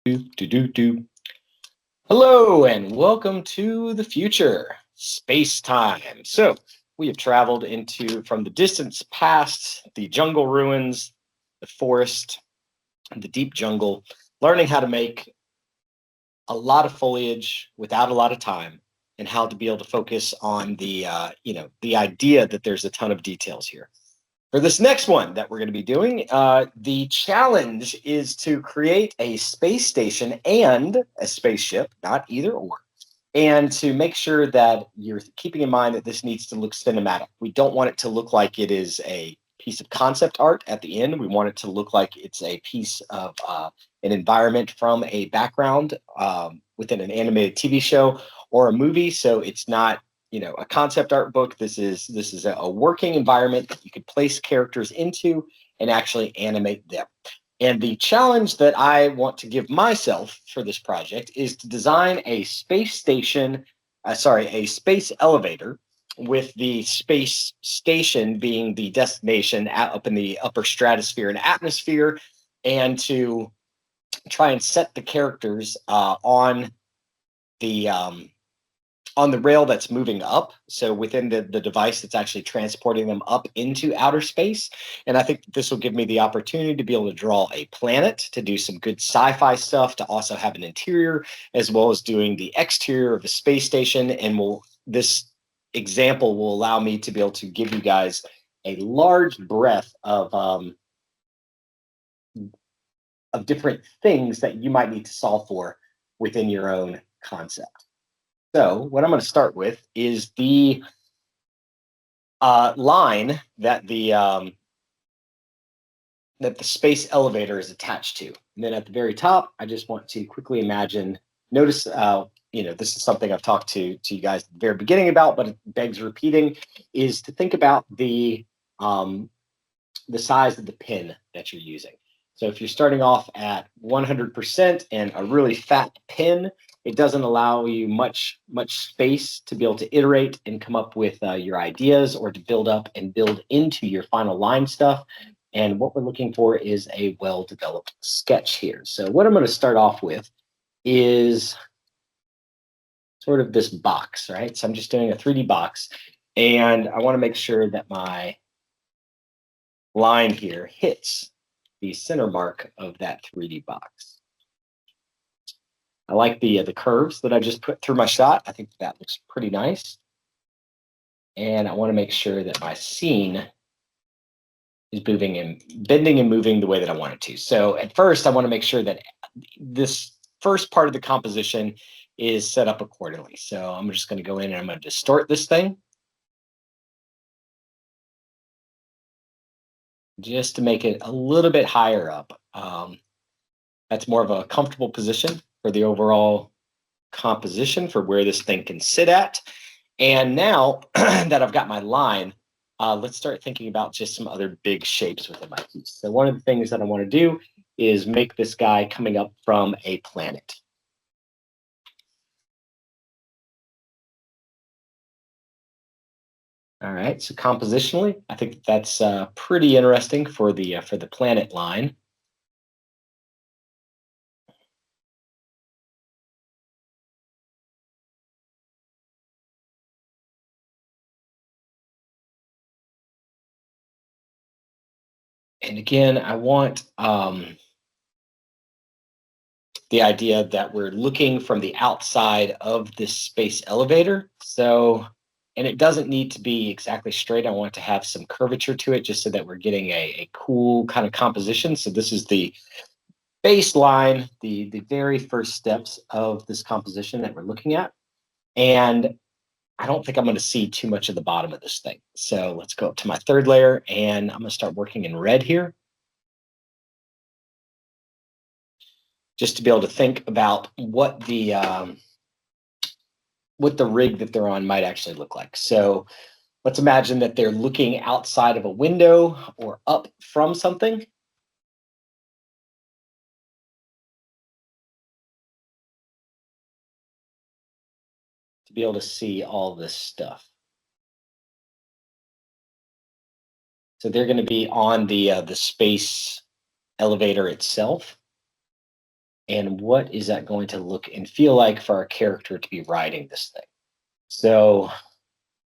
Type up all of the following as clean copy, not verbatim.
Do. Hello and welcome to the future, space time. So we have traveled into from the distance past the jungle ruins, the forest, and the deep jungle, learning how to make a lot of foliage without a lot of time, and how to be able to focus on the idea that there's a ton of details here. For this next one that we're going to be doing, the challenge is to create a space station and a spaceship, not either or, and to make sure that you're keeping in mind that this needs to look cinematic. We don't want it to look like it is a piece of concept art at the end. We want it to look like it's a piece of an environment from a background within an animated TV show or a movie. So it's not a concept art book. This is a working environment that you could place characters into and actually animate them. And the challenge that I want to give myself for this project is to design a space station, a space elevator, with the space station being the destination up in the upper stratosphere and atmosphere, and to try and set the characters the on the rail that's moving up. So within the device that's actually transporting them up into outer space. And I think this will give me the opportunity to be able to draw a planet, to do some good sci-fi stuff, to also have an interior, as well as doing the exterior of a space station. And this example will allow me to be able to give you guys a large breadth of different things that you might need to solve for within your own concept. So what I'm going to start with is the line that the space elevator is attached to. And then at the very top, I just want to quickly imagine. Notice, this is something I've talked to you guys at the very beginning about, but it begs repeating, is to think about the size of the pin that you're using. So if you're starting off at 100% and a really fat pin, it doesn't allow you much space to be able to iterate and come up with your ideas, or to build up and build into your final line stuff. And what we're looking for is a well-developed sketch here. So what I'm going to start off with is sort of this box, right? So I'm just doing a 3D box, and I want to make sure that my line here hits the center mark of that 3D box. I like the curves that I just put through my shot. I think that looks pretty nice. And I want to make sure that my scene is moving and bending and moving the way that I want it to. So at first, I want to make sure that this first part of the composition is set up accordingly. So I'm just going to go in and I'm going to distort this thing, just to make it a little bit higher up. That's more of a comfortable position for the overall composition for where this thing can sit at. And now that I've got my line, let's start thinking about just some other big shapes within my piece. So one of the things that I want to do is make this guy coming up from a planet. All right, so compositionally, I think that's pretty interesting for the planet line. And again, I want the idea that we're looking from the outside of this space elevator. So, and it doesn't need to be exactly straight. I want to have some curvature to it, just so that we're getting a cool kind of composition. So this is the baseline, the very first steps of this composition that we're looking at. And I don't think I'm going to see too much of the bottom of this thing. So let's go up to my third layer, and I'm going to start working in red here, just to be able to think about what the rig that they're on might actually look like. So let's imagine that they're looking outside of a window or up from something. To be able to see all this stuff. So they're going to be on the space elevator itself. And what is that going to look and feel like for our character to be riding this thing? So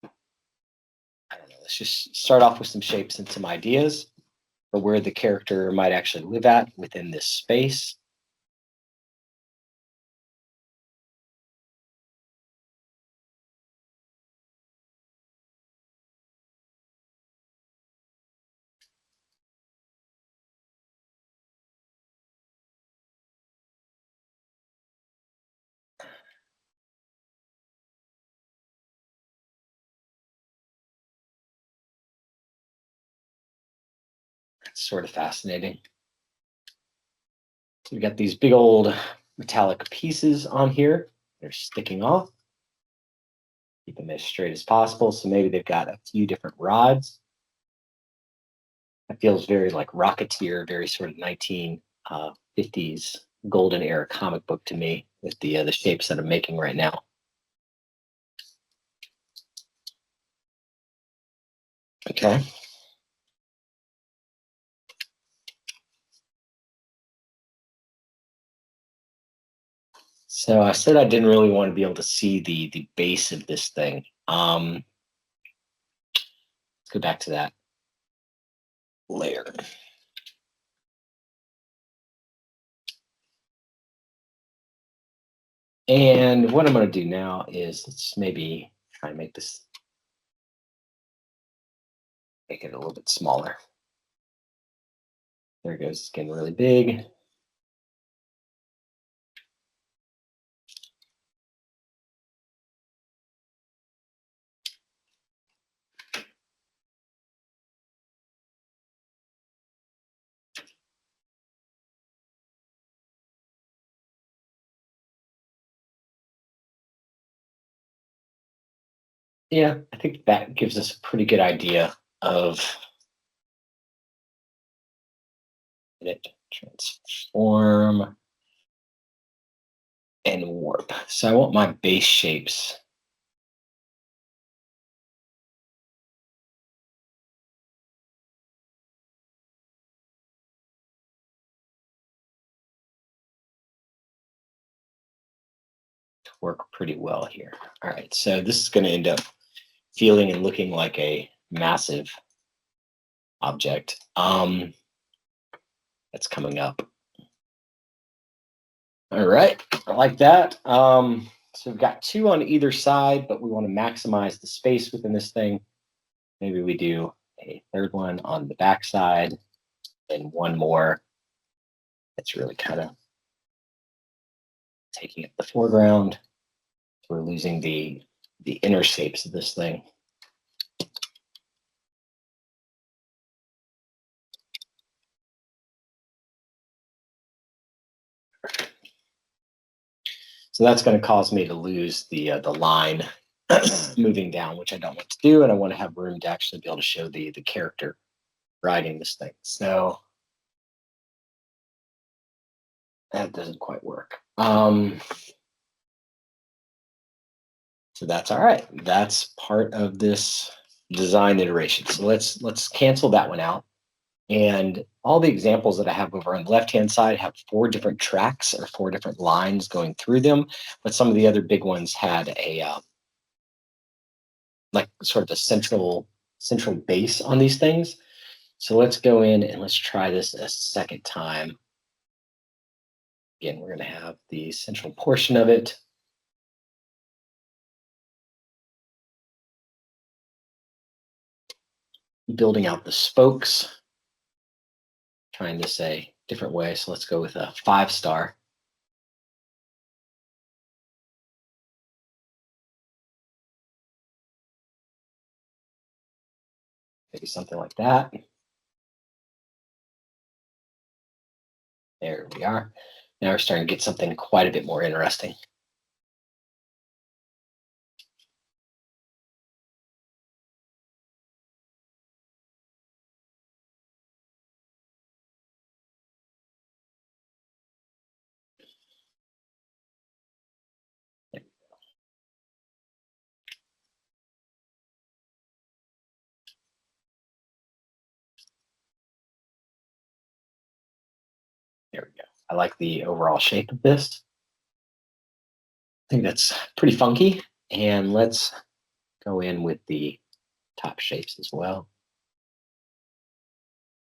I don't know. Let's just start off with some shapes and some ideas for where the character might actually live at within this space. It's sort of fascinating. So we've got these big old metallic pieces on here. They're sticking off. Keep them as straight as possible. So maybe they've got a few different rods. It feels very like Rocketeer, very sort of 1950s golden era comic book to me with the shapes that I'm making right now. Okay. So I said I didn't really want to be able to see the base of this thing. Let's go back to that layer. And what I'm going to do now is let's maybe try and make this make it a little bit smaller. There it goes. It's getting really big. Yeah, I think that gives us a pretty good idea of it. Transform and warp. So I want my base shapes. To work pretty well here. All right, so this is going to end up feeling and looking like a massive object that's coming up. All right, I like that. So we've got two on either side, but we want to maximize the space within this thing. Maybe we do a third one on the back side and one more that's really kind of taking up the foreground. So we're losing the inner shapes of this thing. So that's going to cause me to lose the line moving down, which I don't want to do, and I want to have room to actually be able to show the character riding this thing. So that doesn't quite work. So that's all right. That's part of this design iteration. So let's cancel that one out. And all the examples that I have over on the left-hand side have four different tracks or four different lines going through them. But some of the other big ones had a like sort of a central base on these things. So let's go in and let's try this a second time. Again, we're going to have the central portion of it. Building out the spokes. Trying to say different way. So let's go with a 5-star. Maybe something like that. There we are. Now we're starting to get something quite a bit more interesting. There we go. I like the overall shape of this. I think that's pretty funky. And let's go in with the top shapes as well,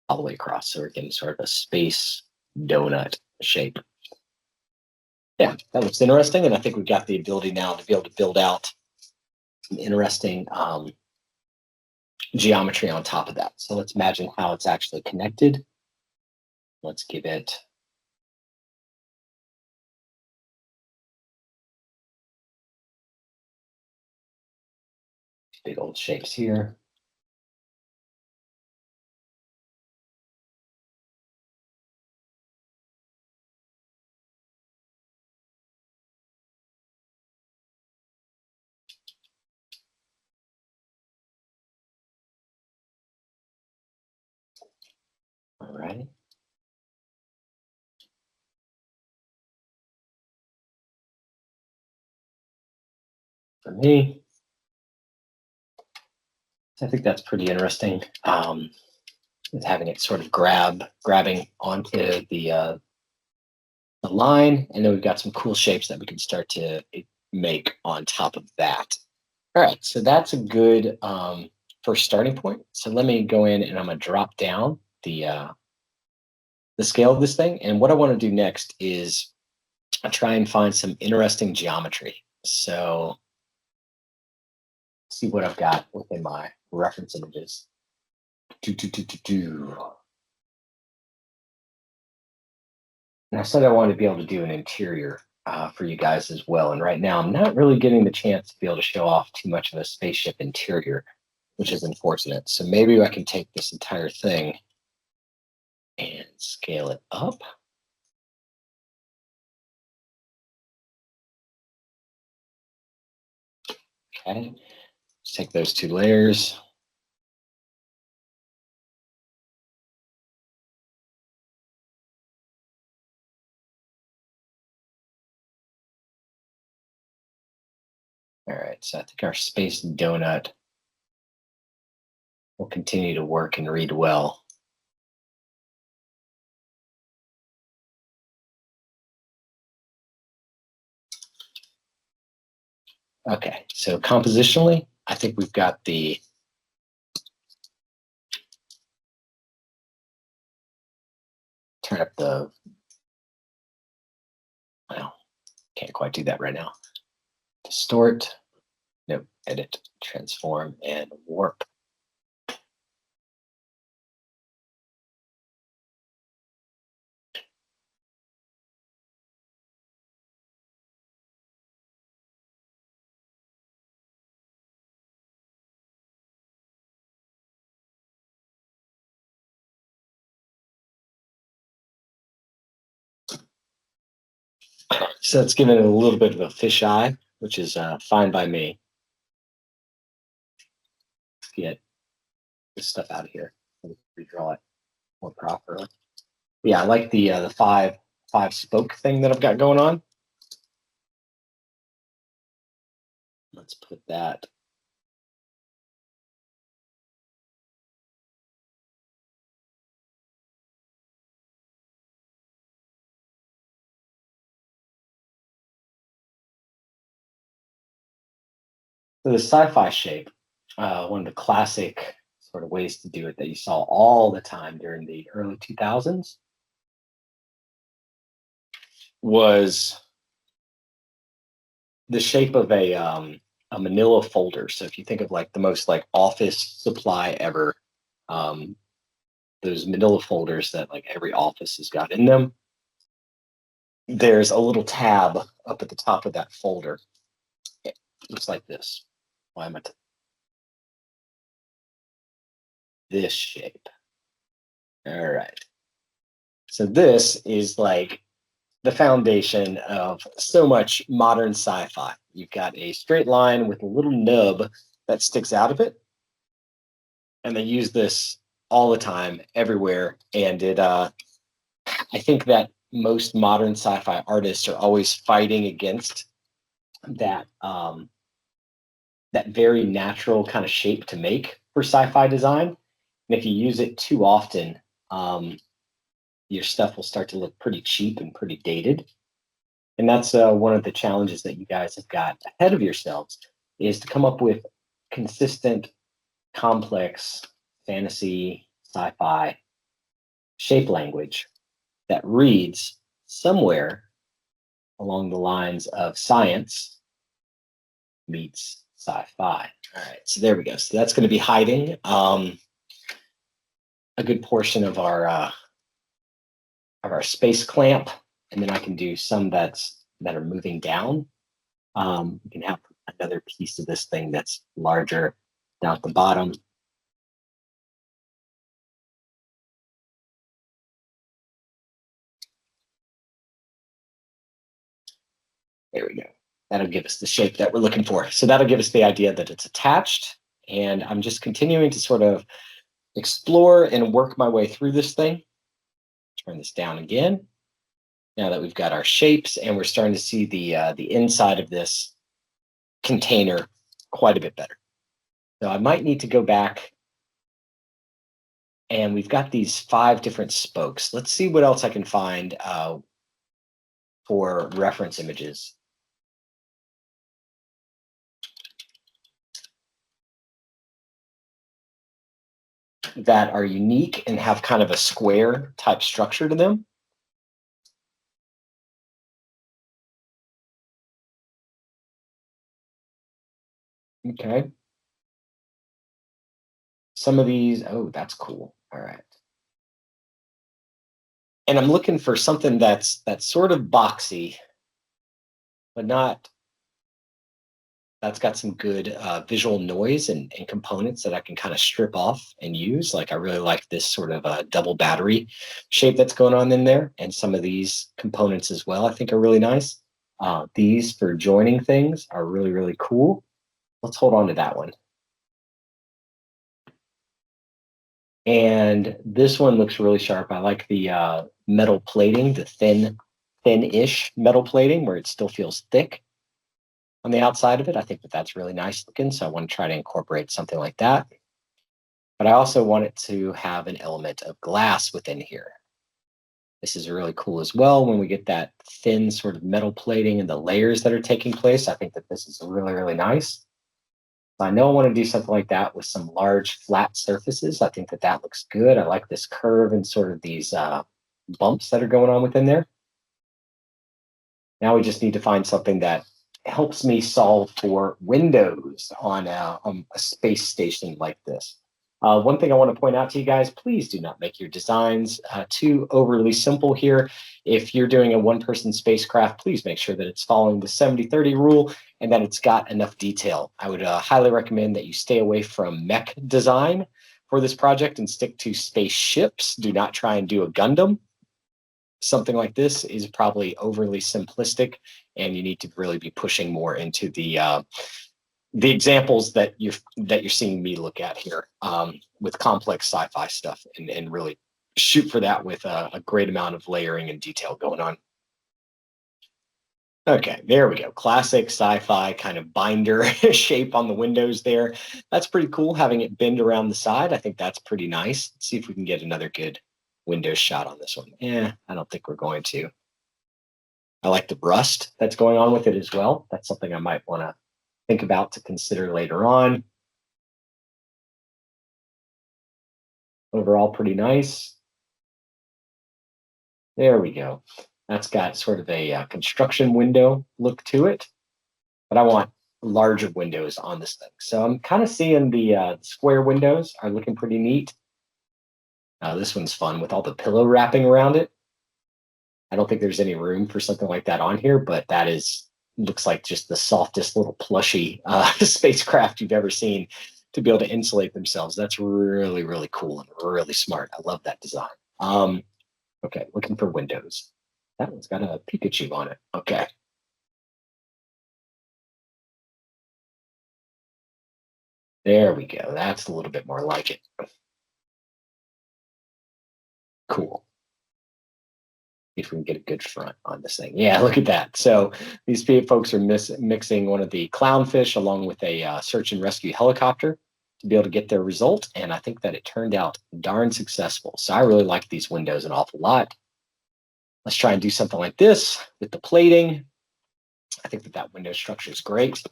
all the way across. So we're getting sort of a space donut shape. Yeah, that looks interesting. And I think we've got the ability now to be able to build out some interesting geometry on top of that. So let's imagine how it's actually connected. Let's give it big old shapes here. All right. For me, I think that's pretty interesting. With having it sort of grabbing onto the line, and then we've got some cool shapes that we can start to make on top of that. All right, so that's a good first starting point. So let me go in and I'm gonna drop down the scale of this thing. And what I want to do next is try and find some interesting geometry. So see what I've got within my reference images. Do, do, do, do, do. And I said I wanted to be able to do an interior for you guys as well. And right now, I'm not really getting the chance to be able to show off too much of a spaceship interior, which is unfortunate. So maybe I can take this entire thing and scale it up. Okay, let's take those two layers. All right, so I think our space donut will continue to work and read well. Okay, so compositionally, I think we've got the turn up the, well, can't quite do that right now. Distort, nope, edit, transform, and warp. So it's giving it a little bit of a fisheye, which is fine by me. Let's get this stuff out of here. Redraw it more properly. Yeah, I like the five spoke thing that I've got going on. Let's put that. So the sci-fi shape, one of the classic sort of ways to do it that you saw all the time during the early 2000s was the shape of a manila folder. So if you think of like the most like office supply ever, um, those manila folders that like every office has got in them, there's a little tab up at the top of that folder. It looks like this. Why am I this shape? All right. So this is like the foundation of so much modern sci-fi. You've got a straight line with a little nub that sticks out of it, and they use this all the time, everywhere. And I think that most modern sci-fi artists are always fighting against that that very natural kind of shape to make for sci-fi design. And if you use it too often, um, your stuff will start to look pretty cheap and pretty dated. And that's one of the challenges that you guys have got ahead of yourselves is to come up with consistent, complex fantasy, sci-fi shape language that reads somewhere along the lines of science meets sci-fi. All right, so there we go. So that's going to be hiding a good portion of our space clamp, and then I can do some that are moving down. You can have another piece of this thing that's larger down at the bottom. There we go. That'll give us the shape that we're looking for. So that'll give us the idea that it's attached. And I'm just continuing to sort of explore and work my way through this thing. Turn this down again. Now that we've got our shapes and we're starting to see the inside of this container quite a bit better. So I might need to go back, and we've got these 5 different spokes. Let's see what else I can find for reference images. That are unique and have kind of a square type structure to them. Okay. Some of these, oh, that's cool. All right. And I'm looking for something that's sort of boxy, but not that's got some good visual noise and components that I can kind of strip off and use. Like I really like this sort of double battery shape that's going on in there, and some of these components as well. I think are really nice. These for joining things are really really cool. Let's hold on to that one. And this one looks really sharp. I like the metal plating, the thin-ish metal plating where it still feels thick on the outside of it. I think that that's really nice looking. So I want to try to incorporate something like that. But I also want it to have an element of glass within here. This is really cool as well when we get that thin sort of metal plating and the layers that are taking place. I think that this is really, really nice. I know I want to do something like that with some large flat surfaces. I think that that looks good. I like this curve and sort of these bumps that are going on within there. Now we just need to find something that helps me solve for windows on a space station like this. One thing I want to point out to you guys, please do not make your designs too overly simple here. If you're doing a one-person spacecraft, please make sure that it's following the 70-30 rule and that it's got enough detail. I would highly recommend that you stay away from mech design for this project and stick to spaceships. Do not try and do a Gundam. Something like this is probably overly simplistic, and you need to really be pushing more into the examples that you're seeing me look at here with complex sci-fi stuff, and really shoot for that with a great amount of layering and detail going on. Okay, there we go. Classic sci-fi kind of binder shape on the windows there. That's pretty cool, having it bend around the side. I think that's pretty nice. Let's see if we can get another good windows shot on this one. I don't think we're going to. I like the rust that's going on with it as well. That's something I might want to think about to consider later on. Overall, pretty nice. There we go. That's got sort of a construction window look to it, but I want larger windows on this thing. So I'm kind of seeing the square windows are looking pretty neat. This one's fun with all the pillow wrapping around it. I don't think there's any room for something like that on here, but that is looks like just the softest little plushy spacecraft you've ever seen to be able to insulate themselves. That's really, really cool and really smart. I love that design. Okay, looking for windows. That one's got a Pikachu on it. Okay. There we go. That's a little bit more like it. Cool. If we can get a good front on this thing. Yeah, look at that. So these folks are mixing one of the clownfish along with a search and rescue helicopter. to be able to get their result. And I think that it turned out darn successful. So I really like these windows an awful lot. Let's try and do something like this with the plating. I think that that window structure is great.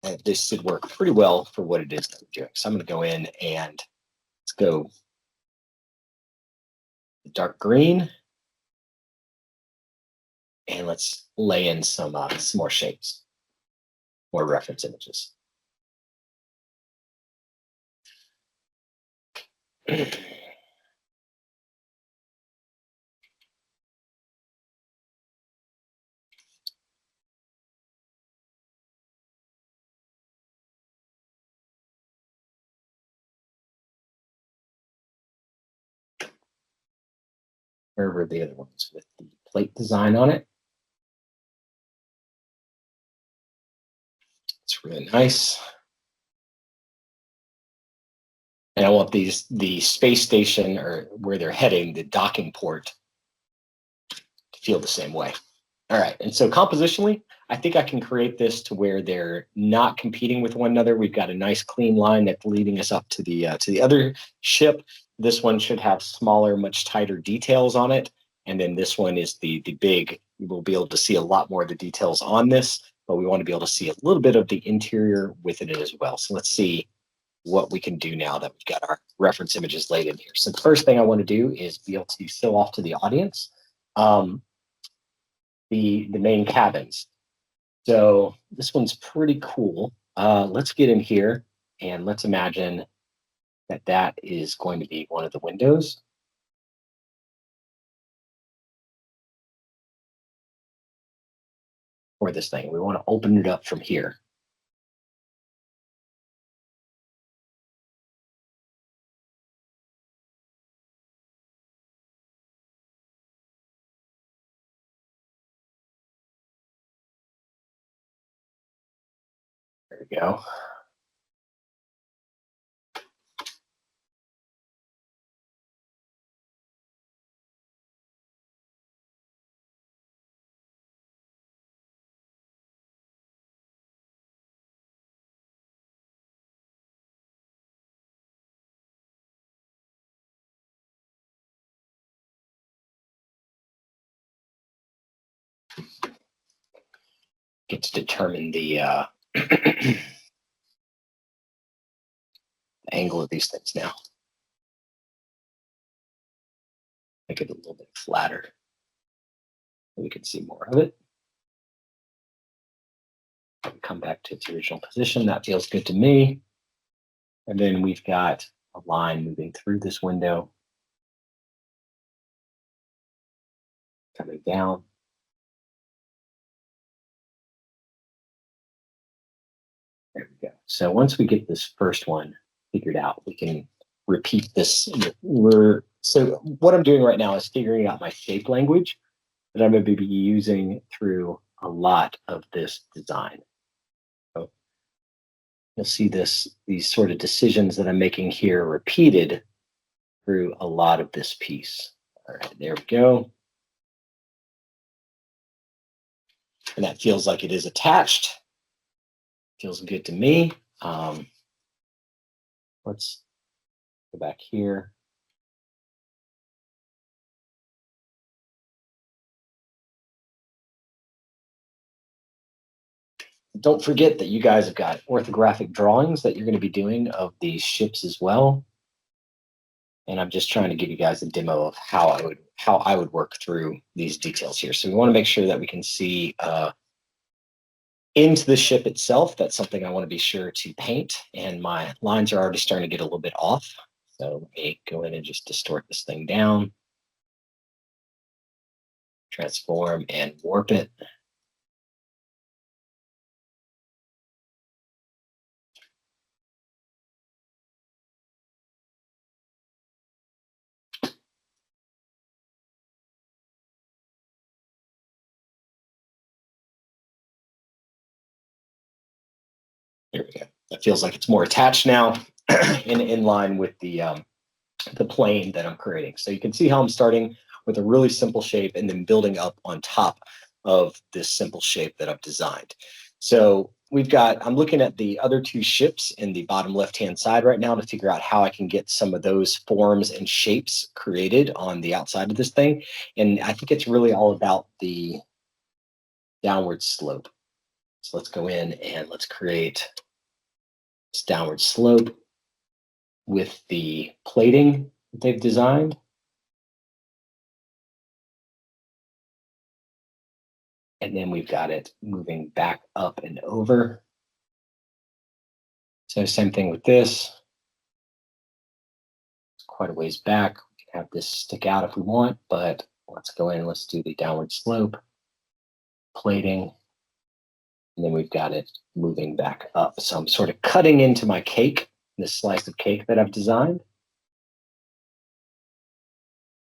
And this should work pretty well for what it is that we're doing. So I'm going to go in and let's go dark green. And let's lay in some more shapes, more reference images. Where were the other ones with the plate design on it? It's really nice. And I want the space station or where they're heading, the docking port, to feel the same way. All right, and so compositionally, I think I can create this to where they're not competing with one another. We've got a nice clean line that's leading us up to the other ship. This one should have smaller, much tighter details on it. And then this one is the big, we'll be able to see a lot more of the details on this, but we want to be able to see a little bit of the interior within it as well. So let's see what we can do now that we've got our reference images laid in here. So the first thing I want to do is be able to show off to the audience the main cabins. So this one's pretty cool. Let's get in here and let's imagine that that is going to be one of the windows. For this thing, we want to open it up from here. There we go. Get to determine the angle of these things now. Make it a little bit flatter so we can see more of it. Come back to its original position. That feels good to me. And then we've got a line moving through this window, coming down. There we go. So once we get this first one figured out, we can repeat this. So what I'm doing right now is figuring out my shape language that I'm going to be using through a lot of this design. So you'll see these sort of decisions that I'm making here repeated through a lot of this piece. All right, there we go. And that feels like it is attached. Feels good to me. Let's go back here. Don't forget that you guys have got orthographic drawings that you're going to be doing of these ships as well. And I'm just trying to give you guys a demo of how I would work through these details here. So we want to make sure that we can see into the ship itself. That's something I want to be sure to paint. And my lines are already starting to get a little bit off. So let me go in and just distort this thing down, transform and warp it. There we go. That feels like it's more attached now in line with the plane that I'm creating. So you can see how I'm starting with a really simple shape and then building up on top of this simple shape that I've designed. So I'm looking at the other two ships in the bottom left-hand side right now to figure out how I can get some of those forms and shapes created on the outside of this thing. And I think it's really all about the downward slope. So let's go in and let's create this downward slope with the plating that they've designed. And then we've got it moving back up and over. So same thing with this. It's quite a ways back. We can have this stick out if we want, but let's go in, let's do the downward slope, plating, and then we've got it moving back up. So I'm sort of cutting into my cake, this slice of cake that I've designed.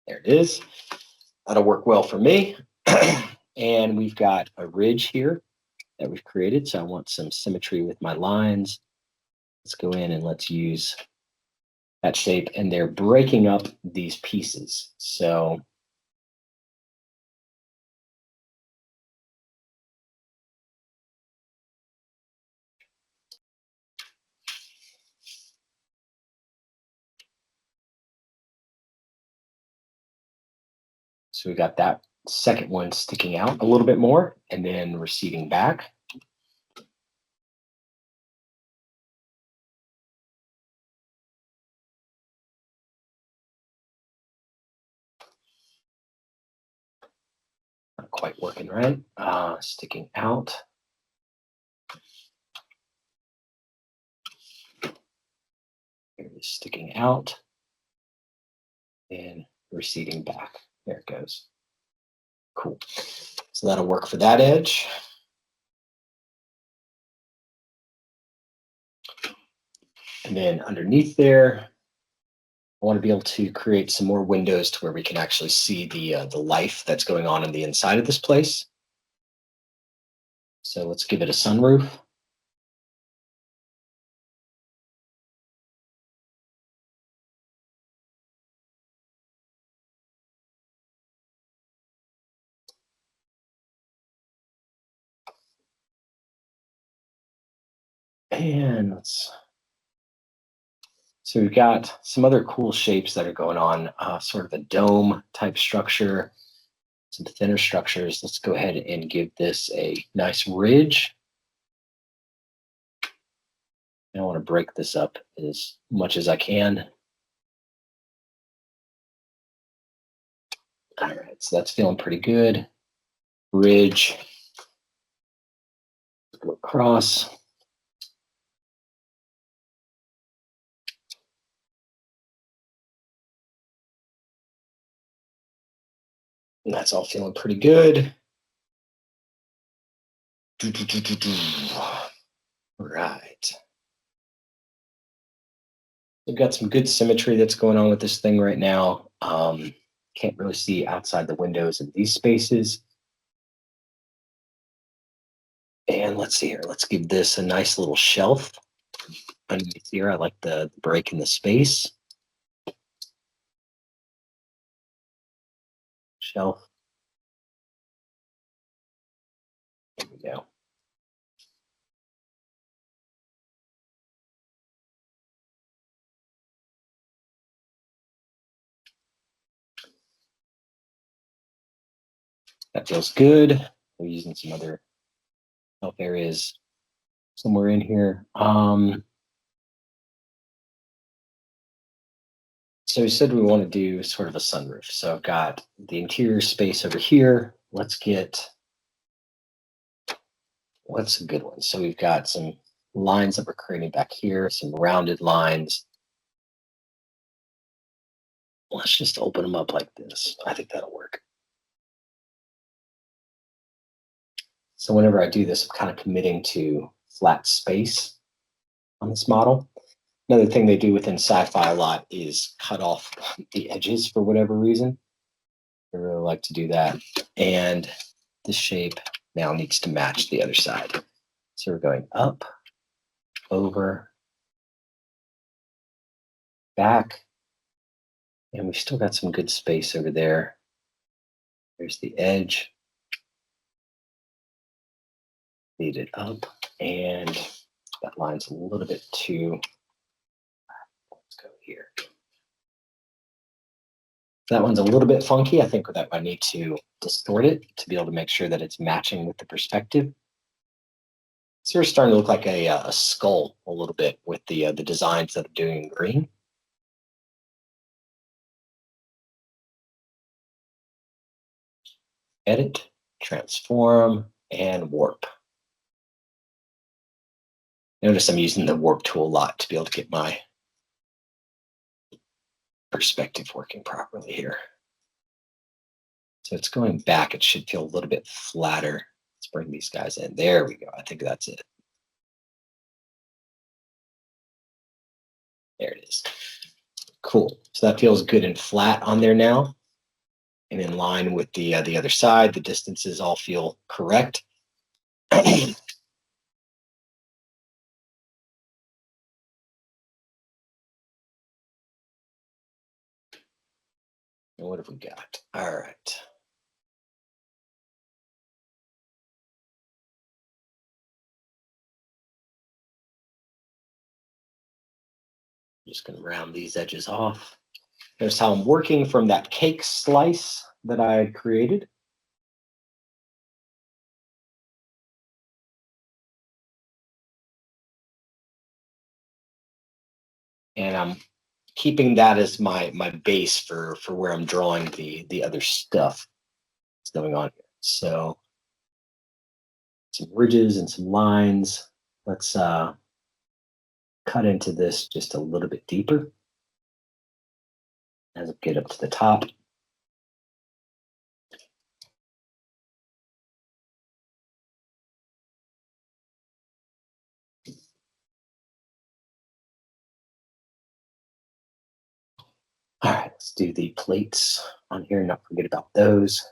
There it is. That'll work well for me. And we've got a ridge here that we've created. So I want some symmetry with my lines. Let's go in and let's use that shape. And they're breaking up these pieces. So we got that second one sticking out a little bit more and then receding back. Not quite working right. Sticking out. Here it is, sticking out and receding back. There it goes. Cool. So that'll work for that edge. And then underneath there, I want to be able to create some more windows to where we can actually see the life that's going on the inside of this place. So let's give it a sunroof. And so we've got some other cool shapes that are going on, sort of a dome type structure, some thinner structures. Let's go ahead and give this a nice ridge. I want to break this up as much as I can. All right, so that's feeling pretty good. Ridge, go across. And that's all feeling pretty good. Right. We've got some good symmetry that's going on with this thing right now. Can't really see outside the windows in these spaces. And let's see here. Let's give this a nice little shelf underneath here. I like the break in the space. Shelf. There we go. That feels good. We're using some other shelf areas somewhere in here. So we said we want to do sort of a sunroof. So I've got the interior space over here. What's a good one? So we've got some lines that we're creating back here, some rounded lines. Let's just open them up like this. I think that'll work. So whenever I do this, I'm kind of committing to flat space on this model. Another thing they do within sci-fi a lot is cut off the edges for whatever reason. I really like to do that. And the shape now needs to match the other side. So we're going up, over, back, and we've still got some good space over there. There's the edge. Lead it up. And that line's a little bit too, let's go here. That one's a little bit funky. I think that I need to distort it to be able to make sure that it's matching with the perspective. So we're starting to look like a skull a little bit with the designs that I'm doing in green. Edit, transform, and warp. Notice I'm using the warp tool a lot to be able to get my perspective working properly here. So it's going back. It should feel a little bit flatter. Let's bring these guys in. There we go. I think that's it. There it is. Cool. So that feels good and flat on there now. And in line with the other side, the distances all feel correct. And what have we got? All right. Just going to round these edges off. There's how I'm working from that cake slice that I created. And I'm keeping that as my base for where I'm drawing the other stuff that's going on here. So some ridges and some lines. Let's cut into this just a little bit deeper as I get up to the top. All right, let's do the plates on here. Not forget about those.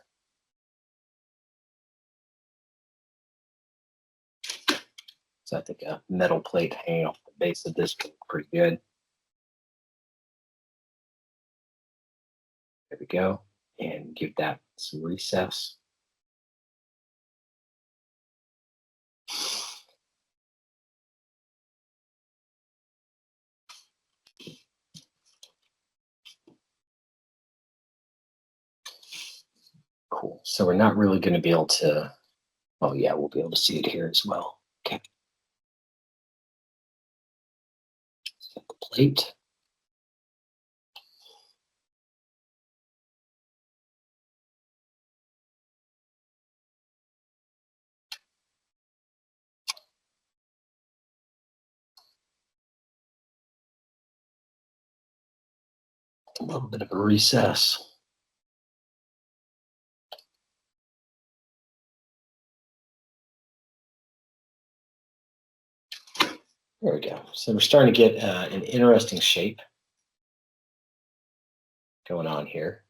So I think a metal plate hanging off the base of this would look pretty good. There we go. And give that some recess. Cool. So we're not really going to be able to, oh yeah, we'll be able to see it here as well. Okay. Set the plate. A little bit of a recess. There we go. So we're starting to get an interesting shape going on here.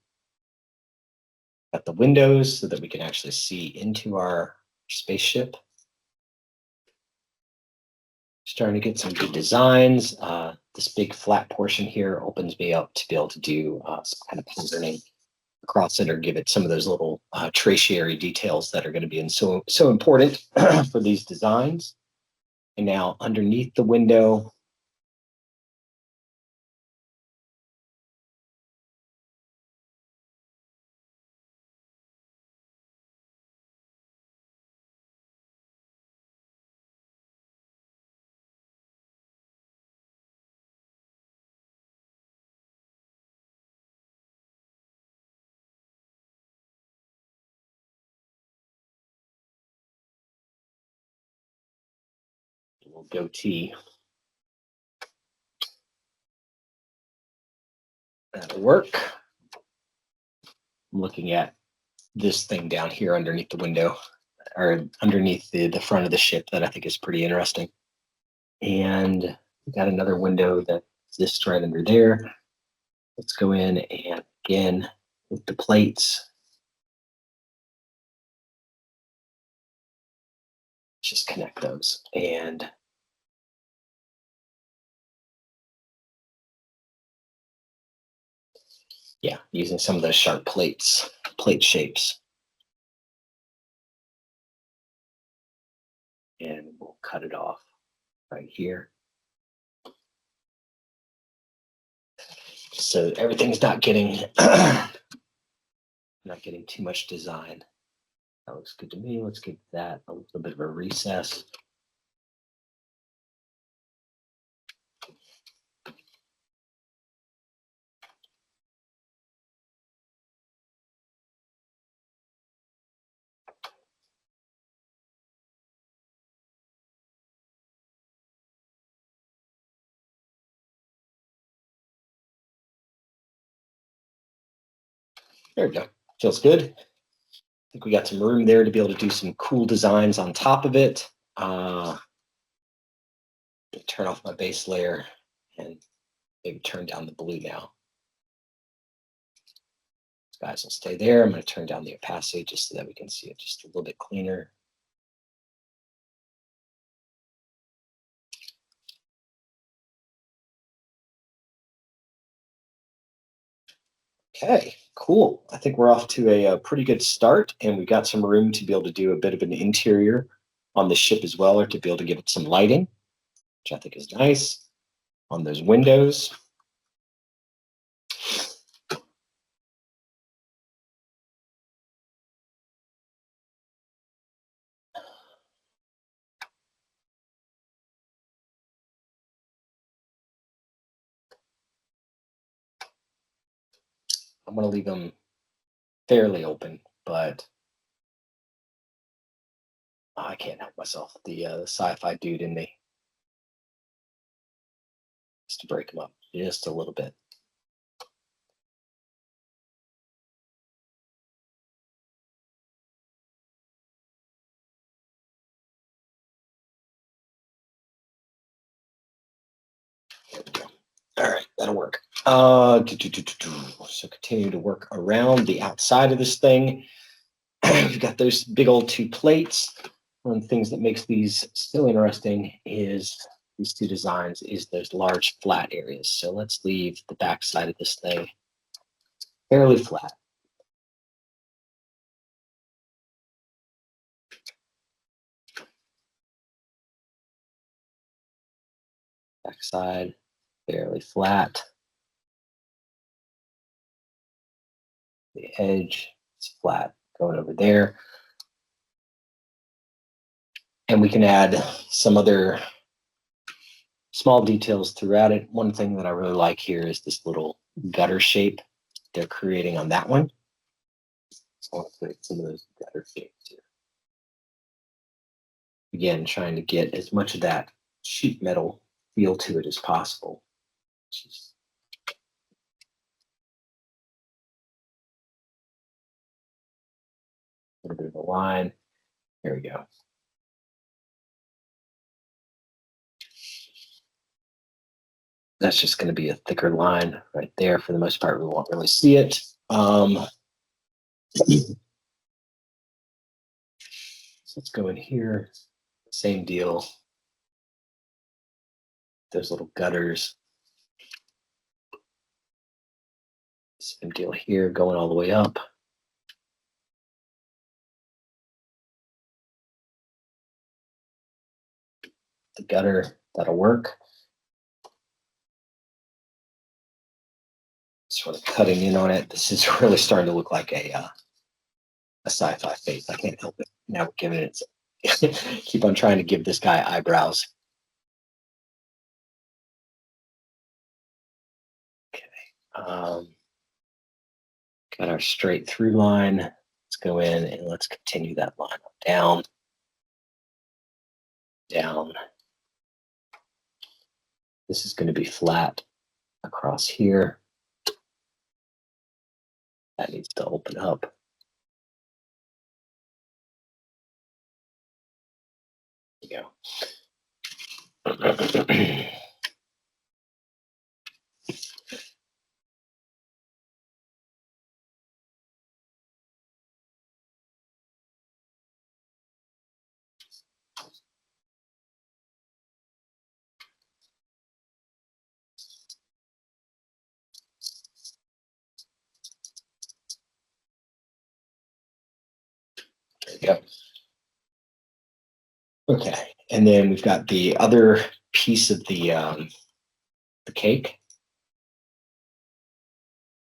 Got the windows so that we can actually see into our spaceship. Starting to get some good designs. This big flat portion here opens me up to be able to do some kind of patterning across it or give it some of those little tertiary details that are going to be so important for these designs. And now underneath the window, a little goatee. That'll work. I'm looking at this thing down here underneath the window or underneath the front of the ship that I think is pretty interesting. And we got another window that exists right under there. Let's go in and again with the plates, just connect those. And yeah, using some of those sharp plate shapes. And we'll cut cut it off right here. So everything's not getting not getting too much design. That looks good to me. Let's give that a little bit of a recess. There we go. Feels good. I think we got some room there to be able to do some cool designs on top of it. Turn off my base layer and maybe turn down the blue now. Guys will stay there. I'm going to turn down the opacity just so that we can see it just a little bit cleaner. Okay, cool. I think we're off to a pretty good start, and we've got some room to be able to do a bit of an interior on the ship as well, or to be able to give it some lighting, which I think is nice on those windows. I'm going to leave them fairly open, but I can't help myself. The sci-fi dude in me just to break them up just a little bit. There we go. All right, that'll work. So continue to work around the outside of this thing. We've got those big old two plates. One of the things that makes these so interesting is these two designs is those large flat areas. So let's leave the back side of this thing fairly flat. Back side fairly flat. The edge is flat going over there. And we can add some other small details throughout it. One thing that I really like here is this little gutter shape they're creating on that one. So I want to create some of those gutter shapes here. Again, trying to get as much of that sheet metal feel to it as possible. A little bit of a line. There we go. That's just going to be a thicker line right there. For the most part, we won't really see it. So let's go in here. Same deal. Those little gutters. Same deal here, going all the way up. The gutter, that'll work. Sort of cutting in on it. This is really starting to look like a sci-fi face. I can't help it. Now we're giving it. Keep on trying to give this guy eyebrows. Okay. Got our straight through line. Let's go in and let's continue that line down, down. This is going to be flat across here. That needs to open up. There you go. There you go. Okay, And then we've got the other piece of the cake,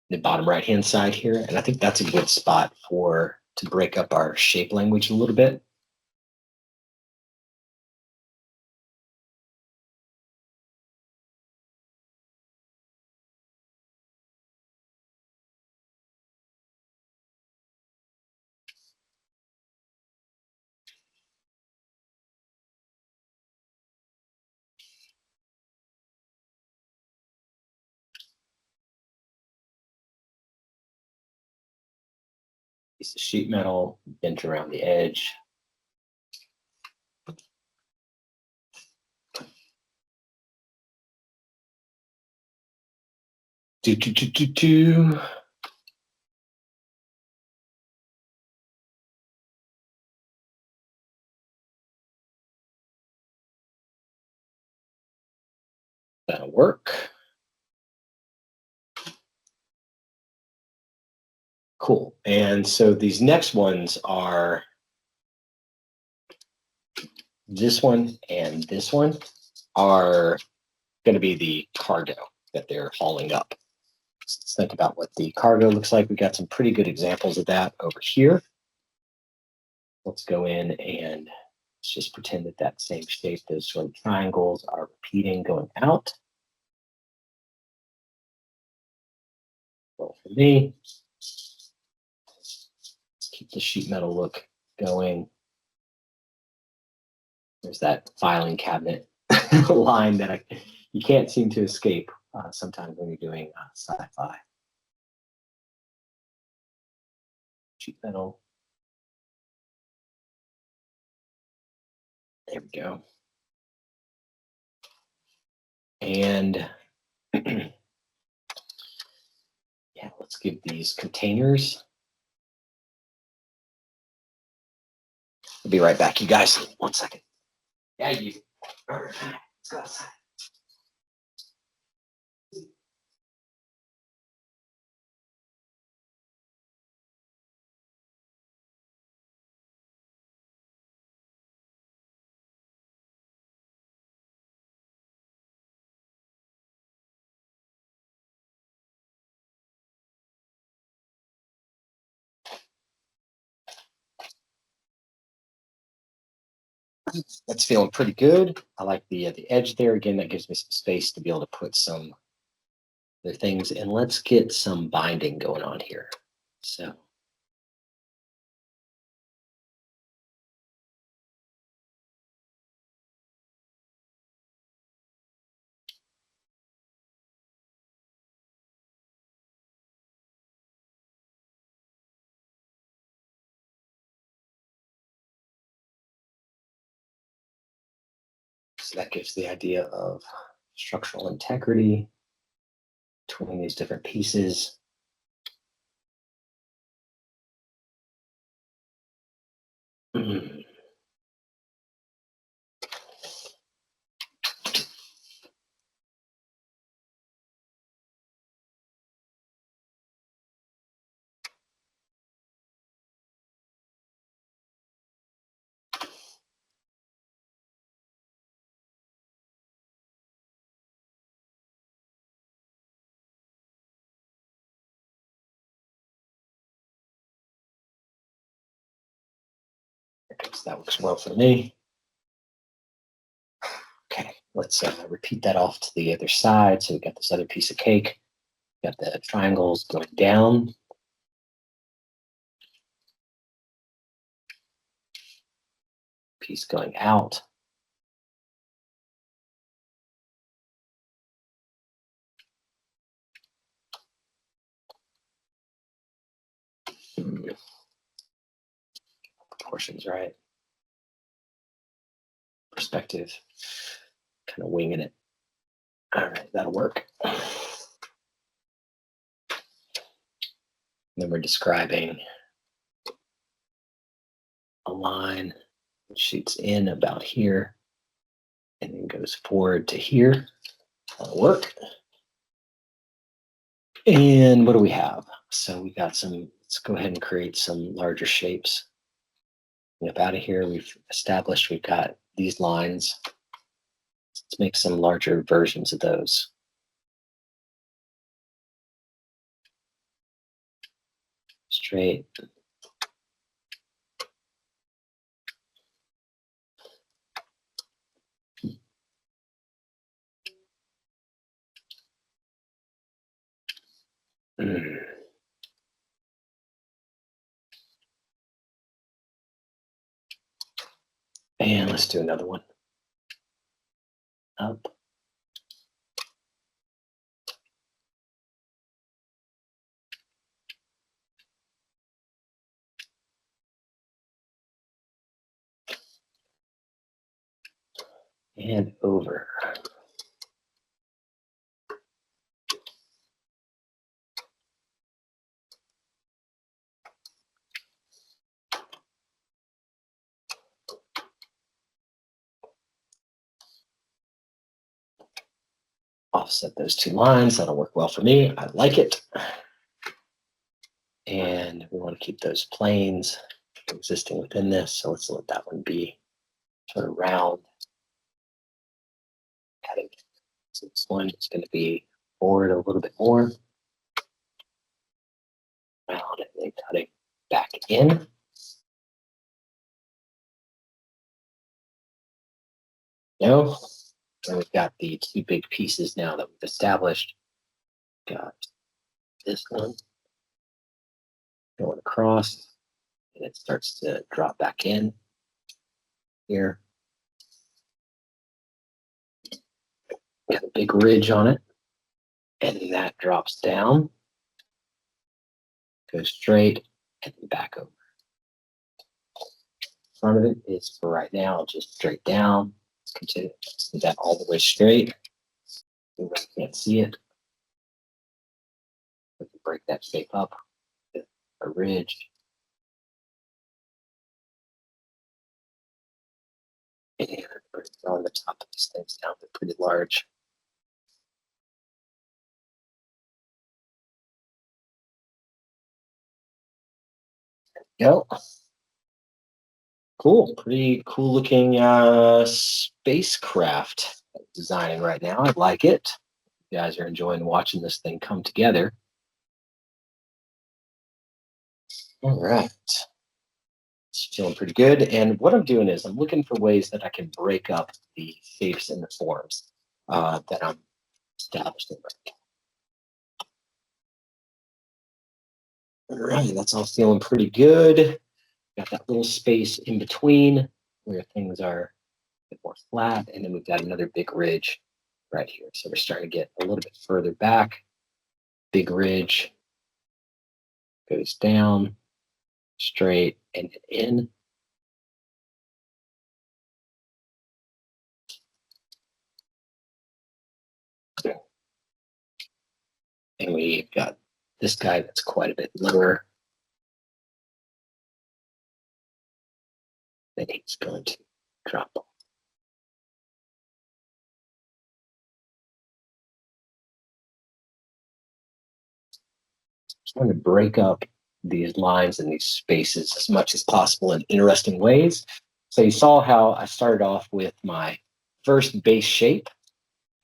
the bottom right hand side here. And I think that's a good spot to break up our shape language a little bit. Piece of sheet metal bent around the edge. Do. That'll work. Cool. And so these next ones are this one and this one are going to be the cargo that they're hauling up. So let's think about what the cargo looks like. We got some pretty good examples of that over here. Let's go in and let's just pretend that that same shape, those sort of triangles are repeating going out. Well, for me, let's keep the sheet metal look going. There's that filing cabinet line that you can't seem to escape sometimes when you're doing sci-fi. Sheet metal. There we go. And yeah, let's give these containers. I'll be right back, you guys. 1 second. Yeah, you. All right, let's go outside. That's feeling pretty good. I like the edge there. Again, that gives me some space to be able to put some other things. And let's get some binding going on here. So that gives the idea of structural integrity between these different pieces. That works well for me. Okay, let's repeat that off to the other side. So we got this other piece of cake. Got the triangles going down. Piece going out. Proportions right. Perspective. Kind of winging it. All right, that'll work. And then we're describing a line that shoots in about here and then goes forward to here. That'll work. And what do we have? So we got some, let's go ahead and create some larger shapes. Up out of here, we've established we've got these lines. Let's make some larger versions of those. Straight. Mm. And let's do another one. Up. And over. Offset those two lines. That'll work well for me. I like it. And we want to keep those planes existing within this. So let's let that one be sort of round. Cutting. So this one is going to be forward a little bit more. Round and then cutting back in. No. And we've got the two big pieces now that we've established. Got this one going across, and it starts to drop back in here. Got a big ridge on it, and that drops down, goes straight, and then back over. Front of it is for right now just straight down. Let's continue to do that all the way straight. You can't see it. We can break that shape up with a ridge. And on the top of these things now, they're pretty large. There we go. Cool, pretty cool looking spacecraft designing right now. I like it. You guys are enjoying watching this thing come together. All right. It's feeling pretty good. And what I'm doing is I'm looking for ways that I can break up the shapes and the forms that I'm establishing right now. All right, that's all feeling pretty good. Got that little space in between where things are a bit more flat, and then we've got another big ridge right here. So we're starting to get a little bit further back. Big ridge goes down, straight, and in. And we've got this guy that's quite a bit lower. Then he's going to drop off. I'm going to break up these lines and these spaces as much as possible in interesting ways. So you saw how I started off with my first base shape,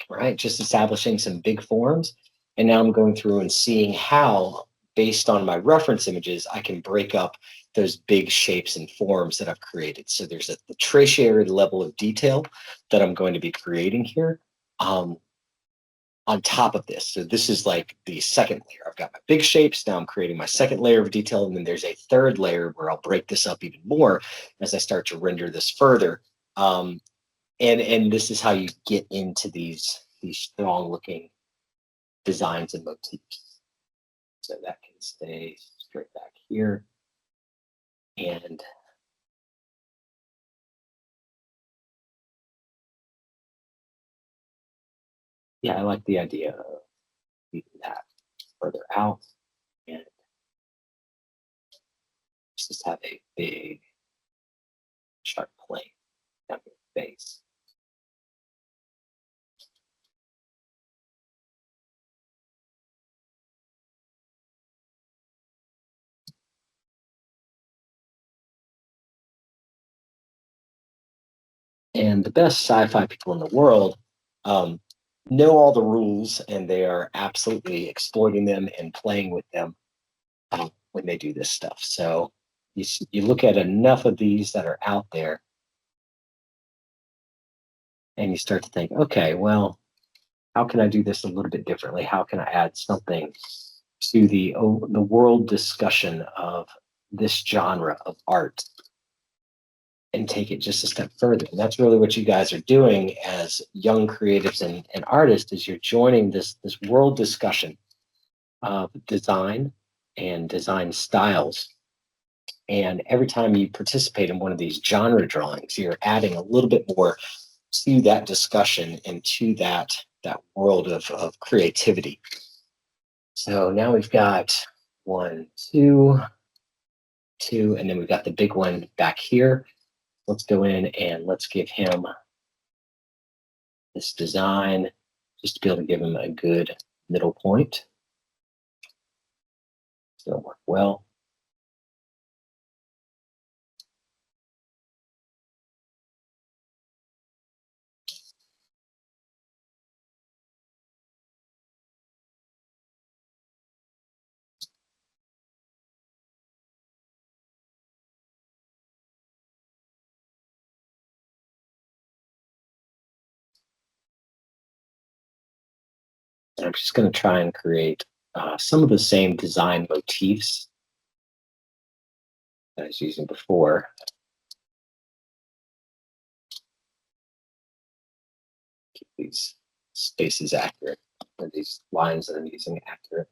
right? Just establishing some big forms. And now I'm going through and seeing how, based on my reference images, I can break up those big shapes and forms that I've created. So there's a the tertiary level of detail that I'm going to be creating here. On top of this. So this is like the second layer. I've got my big shapes. Now I'm creating my second layer of detail. And then there's a third layer where I'll break this up even more as I start to render this further. And this is how you get into these strong looking designs and motifs. So that can stay straight back here. And yeah, I like the idea of leaving that further out and just have a big sharp plane down your face. And the best sci-fi people in the world um, know all the rules, and they are absolutely exploiting them and playing with them when they do this stuff. So you look at enough of these that are out there, and you start to think, okay, well, how can I do this a little bit differently? How can I add something to the world discussion of this genre of art and take it just a step further? And that's really what you guys are doing as young creatives and artists, is you're joining this world discussion of design and design styles. And every time you participate in one of these genre drawings, you're adding a little bit more to that discussion and to that world of creativity. So now we've got one, two, two, and then we've got the big one back here. Let's go in and let's give him this design just to be able to give him a good middle point. It's going to work well. And I'm just going to try and create some of the same design motifs that I was using before. Keep these spaces accurate, or these lines that I'm using accurate.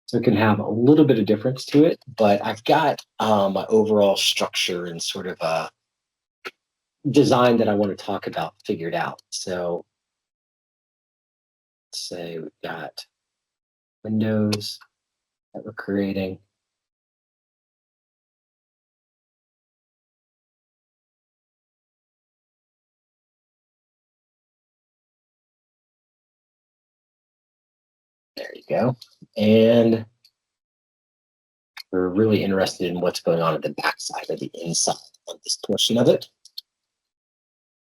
So it can have a little bit of difference to it, but I've got my overall structure and sort of design that I want to talk about figured out. So let's say we've got windows that we're creating. There you go. And we're really interested in what's going on at the backside or the inside of this portion of it.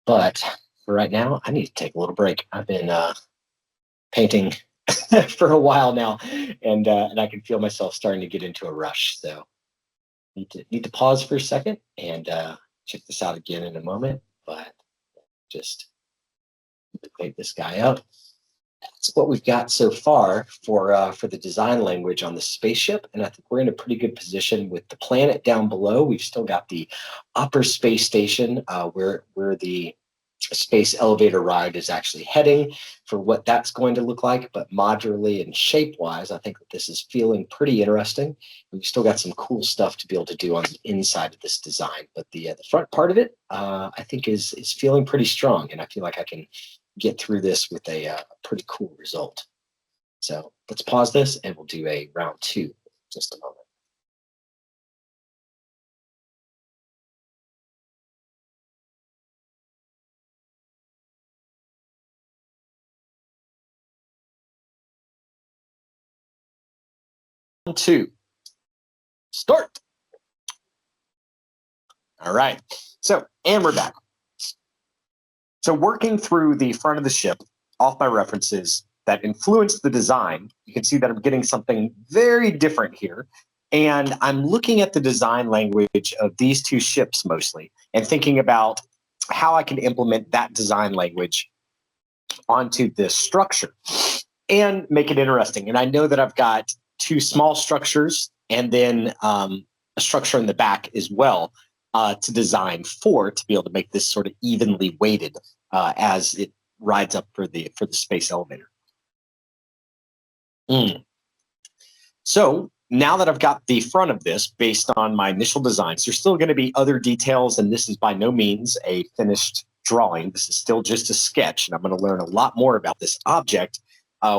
But for right now, I need to take a little break. I've been painting for a while now, and I can feel myself starting to get into a rush. So need to pause for a second and check this out again in a moment. But just clean this guy up. That's what we've got so far for the design language on the spaceship, and I think we're in a pretty good position with the planet down below. We've still got the upper space station where the space elevator ride is actually heading, for what that's going to look like. But modularly and shape wise, I think that this is feeling pretty interesting. We've still got some cool stuff to be able to do on the inside of this design, but the front part of it, I think is feeling pretty strong, and I feel like I can get through this with a pretty cool result. So let's pause this and we'll do a round two in just a moment. 2, start. All right. So, and we're back. So working through the front of the ship, off my references that influenced the design, you can see that I'm getting something very different here. And I'm looking at the design language of these two ships mostly and thinking about how I can implement that design language onto this structure and make it interesting. And I know that I've got two small structures and then a structure in the back as well to design for, to be able to make this sort of evenly weighted as it rides up for the space elevator. Mm. So now that I've got the front of this based on my initial designs, there's still going to be other details, and this is by no means a finished drawing. This is still just a sketch, and I'm going to learn a lot more about this object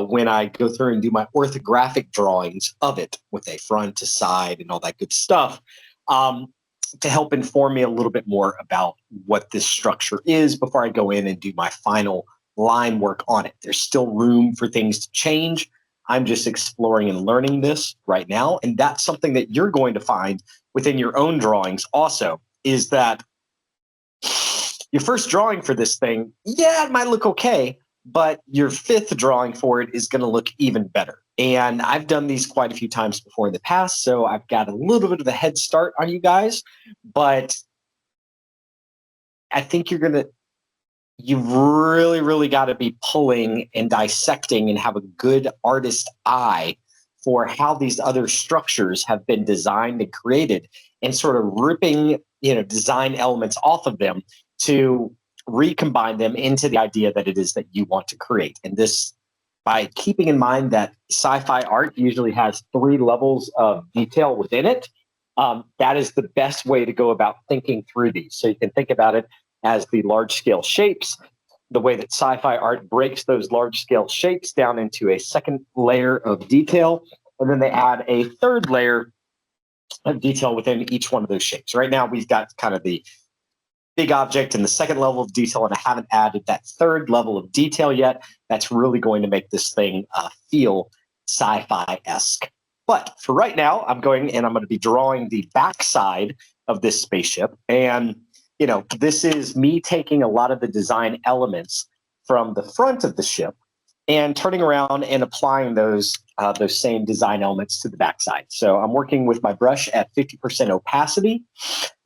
when I go through and do my orthographic drawings of it with a front to side and all that good stuff, to help inform me a little bit more about what this structure is before I go in and do my final line work on it. There's still room for things to change. I'm just exploring and learning this right now. And that's something that you're going to find within your own drawings also, is that your first drawing for this thing, yeah, it might look okay, but your fifth drawing for it is going to look even better. And I've done these quite a few times before in the past, so I've got a little bit of a head start on you guys, but I think you've really, really got to be pulling and dissecting and have a good artist eye for how these other structures have been designed and created, and sort of ripping, design elements off of them to recombine them into the idea that it is that you want to create. And this, by keeping in mind that sci-fi art usually has 3 levels of detail within it, that is the best way to go about thinking through these. So you can think about it as the large scale shapes, the way that sci-fi art breaks those large scale shapes down into a second layer of detail, and then they add a third layer of detail within each one of those shapes. Right now, we've got kind of the big object and the second level of detail, and I haven't added that third level of detail yet. That's really going to make this thing feel sci-fi-esque. But for right now, I'm going to be drawing the backside of this spaceship. And, this is me taking a lot of the design elements from the front of the ship and turning around and applying those same design elements to the backside. So I'm working with my brush at 50% opacity,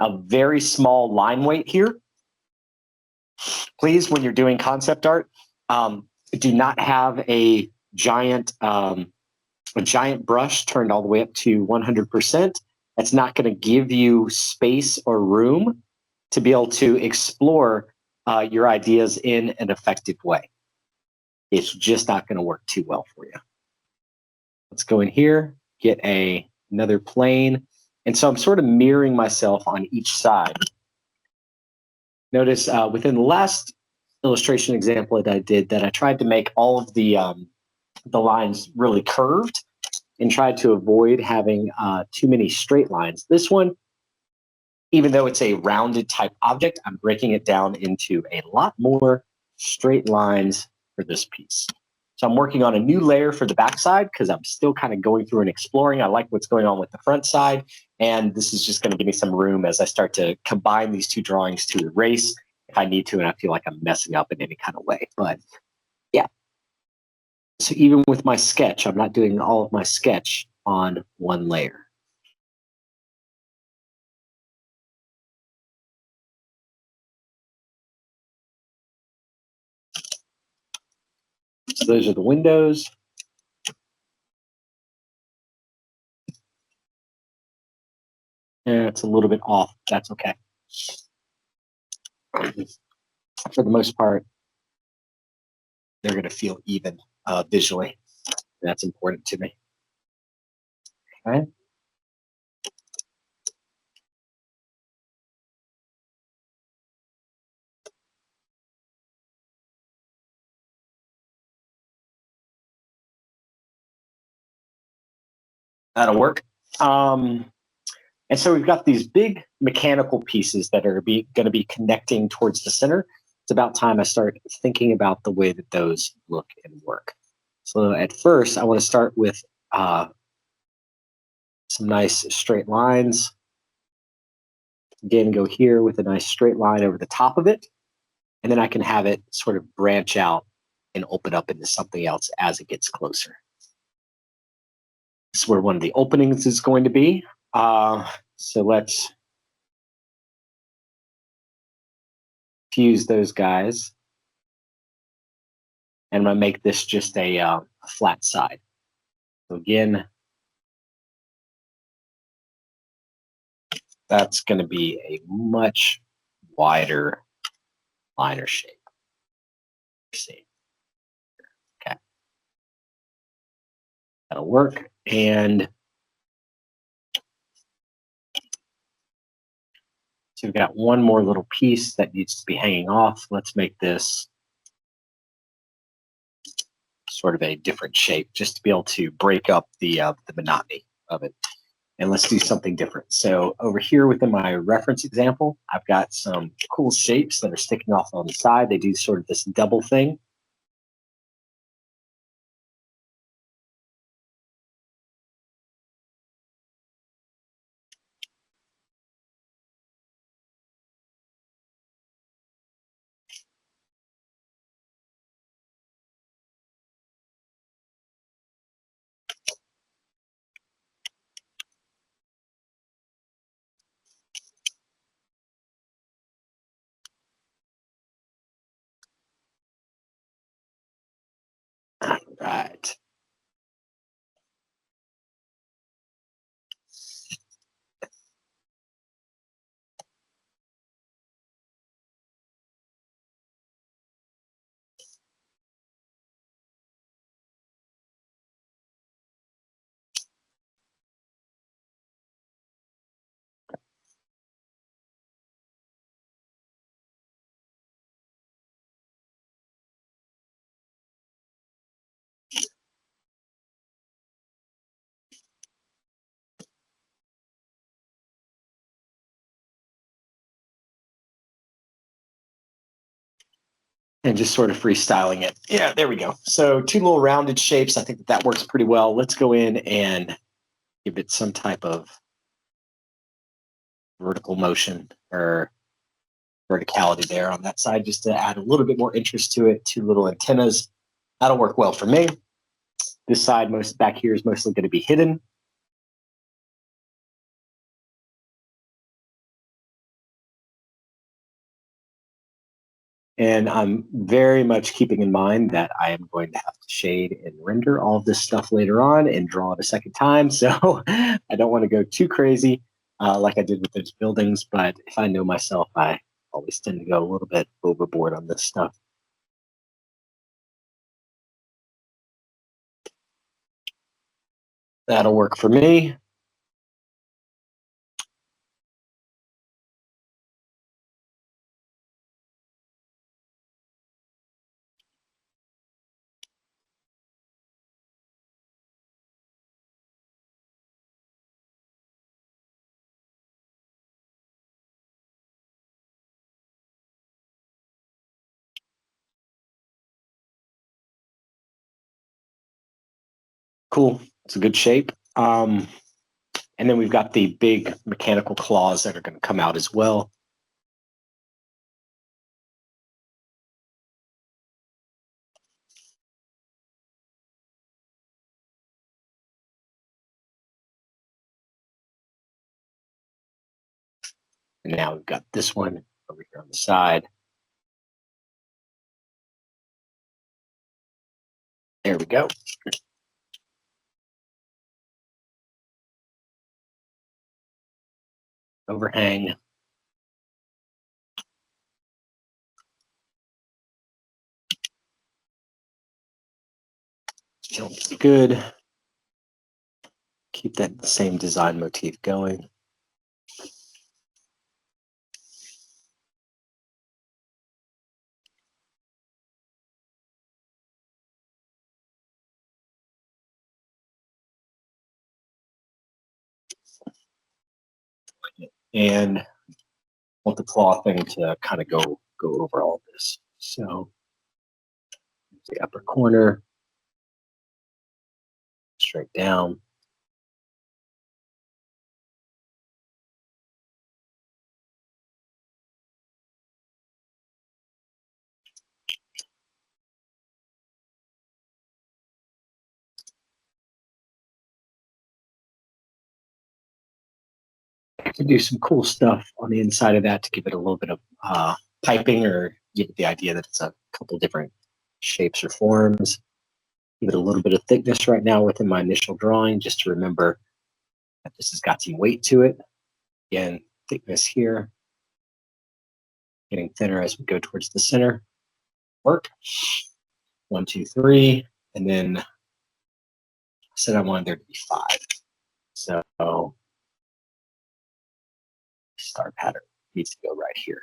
a very small line weight here. Please, when you're doing concept art, do not have a giant brush turned all the way up to 100%. That's not going to give you space or room to be able to explore your ideas in an effective way. It's just not going to work too well for you. Let's go in here, get another plane. And so I'm sort of mirroring myself on each side. Notice within the last illustration example that I did, that I tried to make all of the lines really curved and tried to avoid having too many straight lines. This one, even though it's a rounded type object, I'm breaking it down into a lot more straight lines for this piece. So I'm working on a new layer for the backside because I'm still kind of going through and exploring. I like what's going on with the front side. And this is just going to give me some room as I start to combine these two drawings to erase if I need to, and I feel like I'm messing up in any kind of way. But yeah. So even with my sketch, I'm not doing all of my sketch on one layer. So those are the windows. And it's a little bit off. That's okay. For the most part, they're going to feel even visually. That's important to me. Okay. That'll work. And so we've got these big mechanical pieces that are going to be connecting towards the center. It's about time I start thinking about the way that those look and work. So at first, I want to start with some nice straight lines. Again, go here with a nice straight line over the top of it. And then I can have it sort of branch out and open up into something else as it gets closer. This is where one of the openings is going to be. So let's fuse those guys. And I'm going to make this just a flat side. So again, that's going to be a much wider liner shape. Let's see. Okay. That'll work. And so we've got one more little piece that needs to be hanging off. Let's make this sort of a different shape just to be able to break up the monotony of it. And let's do something different. So over here within my reference example, I've got some cool shapes that are sticking off on the side. They do sort of this double thing. Right. And just sort of freestyling it. Yeah, there we go. So two little rounded shapes. I think that works pretty well. Let's go in and give it some type of vertical motion or verticality there on that side, just to add a little bit more interest to it. Two little antennas. That'll work well for me. This side, most back here, is mostly going to be hidden. And I'm very much keeping in mind that I am going to have to shade and render all of this stuff later on and draw it a second time. So I don't want to go too crazy like I did with those buildings. But if I know myself, I always tend to go a little bit overboard on this stuff. That'll work for me. Cool. It's a good shape. And then we've got the big mechanical claws that are going to come out as well. And now we've got this one over here on the side. There we go. Overhang. Feels good. Keep that same design motif going. And want the claw thing to kind of go over all this. So the upper corner, straight down. I can do some cool stuff on the inside of that to give it a little bit of piping or give it the idea that it's a couple different shapes or forms. Give it a little bit of thickness right now within my initial drawing, just to remember that this has got some weight to it. Again, thickness here, getting thinner as we go towards the center. Work. 1, 2, 3. And then I said I wanted there to be 5. So star pattern needs to go right here.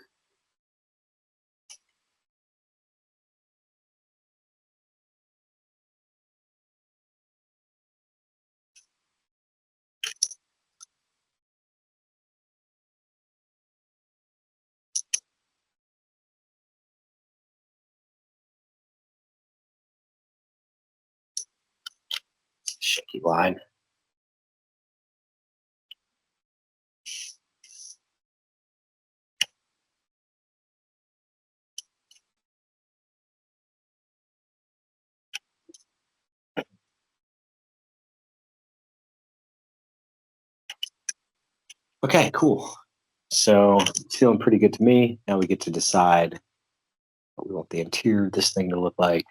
Shaky line. Okay, cool. So it's feeling pretty good to me. Now we get to decide what we want the interior of this thing to look like.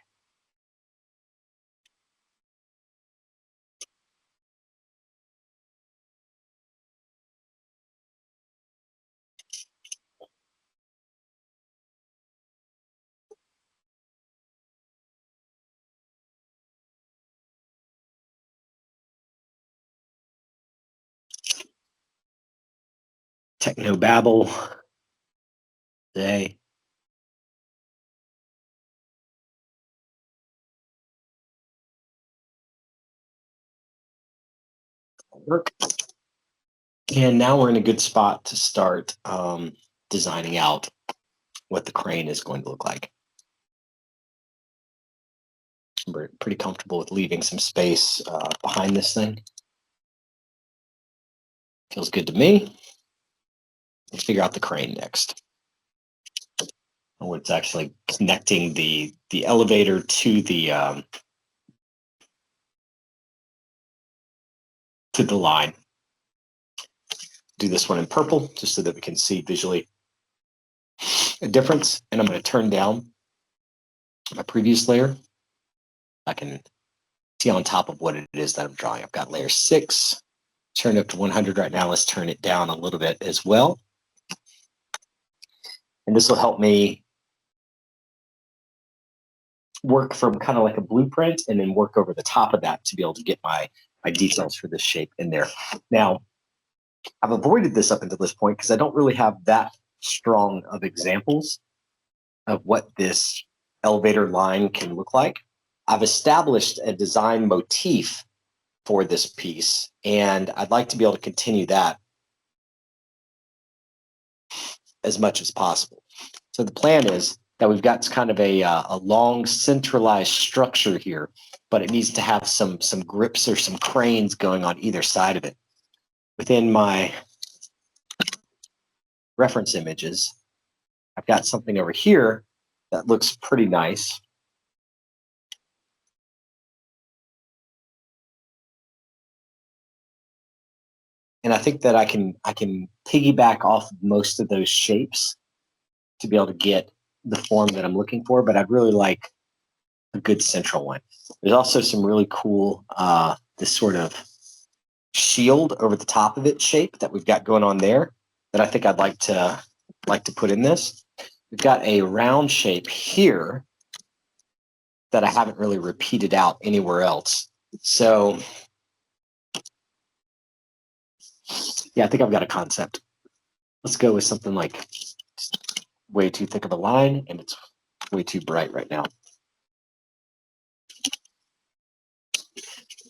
techno babble today. Work. And now we're in a good spot to start designing out what the crane is going to look like. We're pretty comfortable with leaving some space behind this thing. Feels good to me. Let's figure out the crane next. It's actually connecting the elevator to the line. Do this one in purple just so that we can see visually a difference. And I'm going to turn down my previous layer. I can see on top of what it is that I'm drawing. I've got layer 6 turned up to 100 right now. Let's turn it down a little bit as well. And this will help me work from kind of like a blueprint and then work over the top of that to be able to get my details for this shape in there. Now, I've avoided this up until this point because I don't really have that strong of examples of what this elevator line can look like. I've established a design motif for this piece, and I'd like to be able to continue that as much as possible. So the plan is that we've got kind of a long centralized structure here, but it needs to have some grips or some cranes going on either side of it. Within my reference images, I've got something over here that looks pretty nice. And I think that I can piggyback off of most of those shapes to be able to get the form that I'm looking for, but I'd really like a good central one. There's also some really cool, this sort of shield over the top of it shape that we've got going on there that I think I'd like to put in this. We've got a round shape here that I haven't really repeated out anywhere else. So yeah, I think I've got a concept. Let's go with something like way too thick of a line and it's way too bright right now.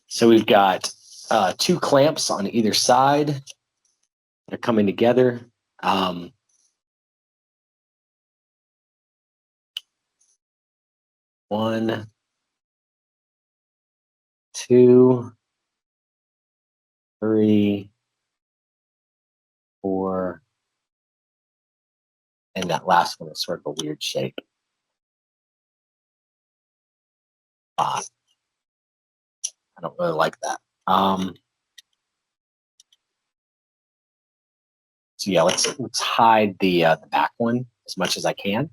So we've got 2 clamps on either side that are coming together. 1, 2, 3, 4, and that last one is sort of a weird shape. 5. I don't really like that. So yeah, let's hide the back one as much as I can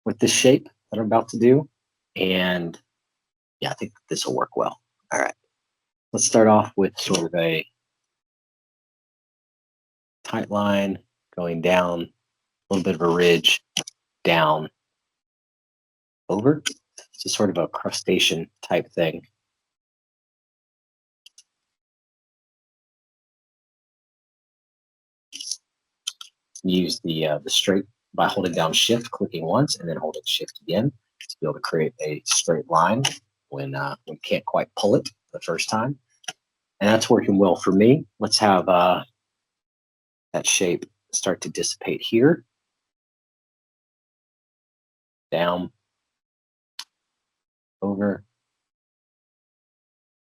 with this shape that I'm about to do. And yeah, I think this will work well. All right, let's start off with sort of a tight line going down, a little bit of a ridge, down, over. It's a sort of a crustacean type thing. Use the straight by holding down shift, clicking once, and then holding shift again to be able to create a straight line when we can't quite pull it the first time. And that's working well for me. Let's have that shape start to dissipate here. Down, over,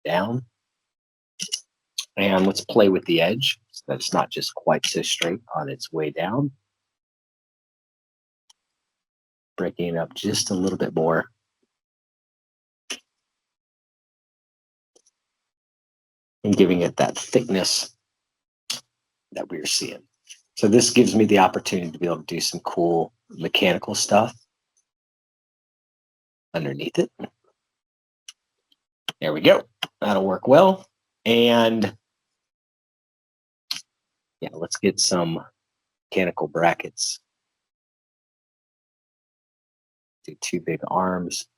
down. And let's play with the edge so that it's not just quite so straight on its way down. Breaking it up just a little bit more. And giving it that thickness that we were seeing. So this gives me the opportunity to be able to do some cool mechanical stuff underneath it. There we go. That'll work well. And yeah, let's get some mechanical brackets. Do 2 big arms.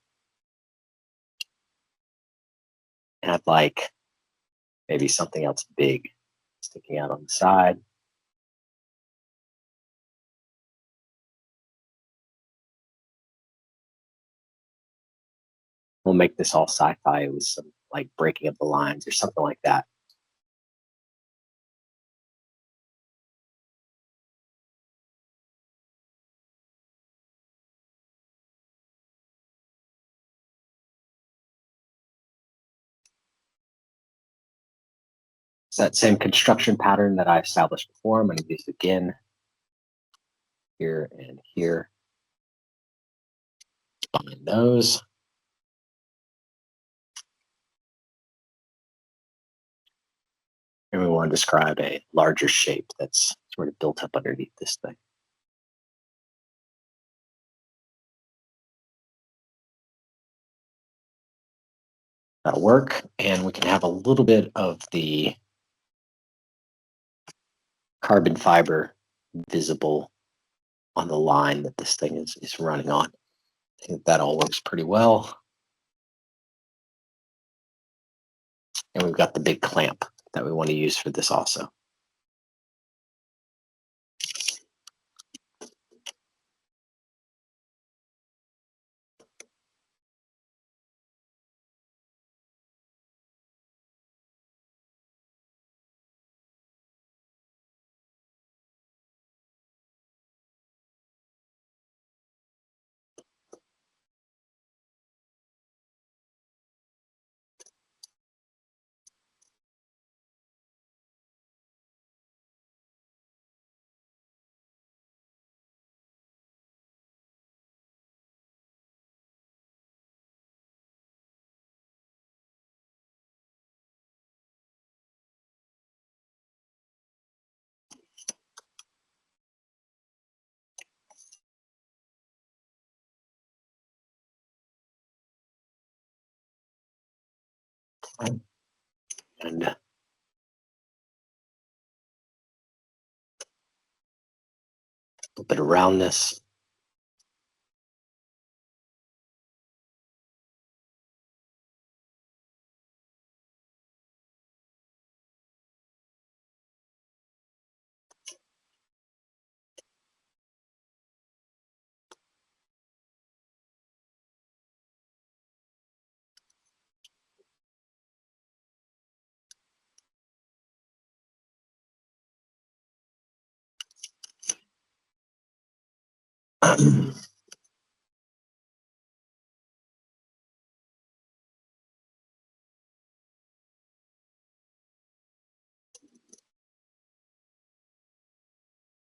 And I'd like maybe something else big sticking out on the side. we'll make this all sci-fi with some like breaking of the lines or something like that. It's that same construction pattern that I established before. I'm going to do this again here and here. Find those. And we want to describe a larger shape that's sort of built up underneath this thing. That'll work. And we can have a little bit of the carbon fiber visible on the line that this thing is running on. I think that all works pretty well. And we've got the big clamp that we want to use for this also. And a little bit of roundness.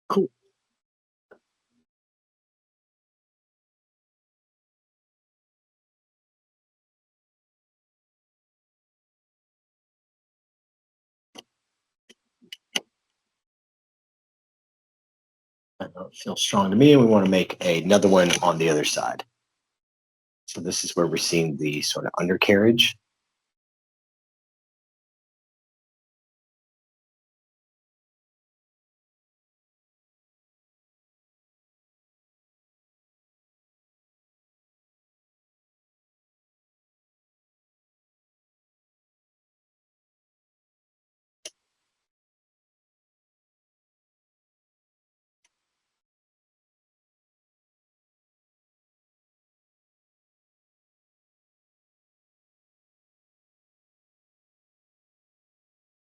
Cool. It feels strong to me, and we want to make another one on the other side. So this is where we're seeing the sort of undercarriage.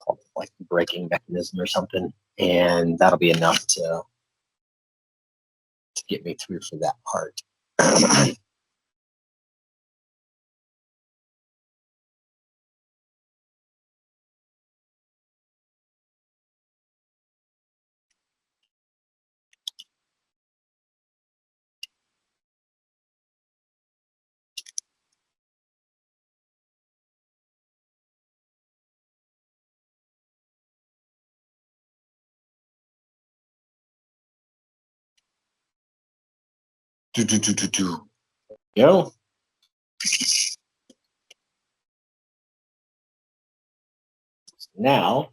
Called like braking mechanism or something, and that'll be enough to get me through for that part. do, do, do, do, do. You know, now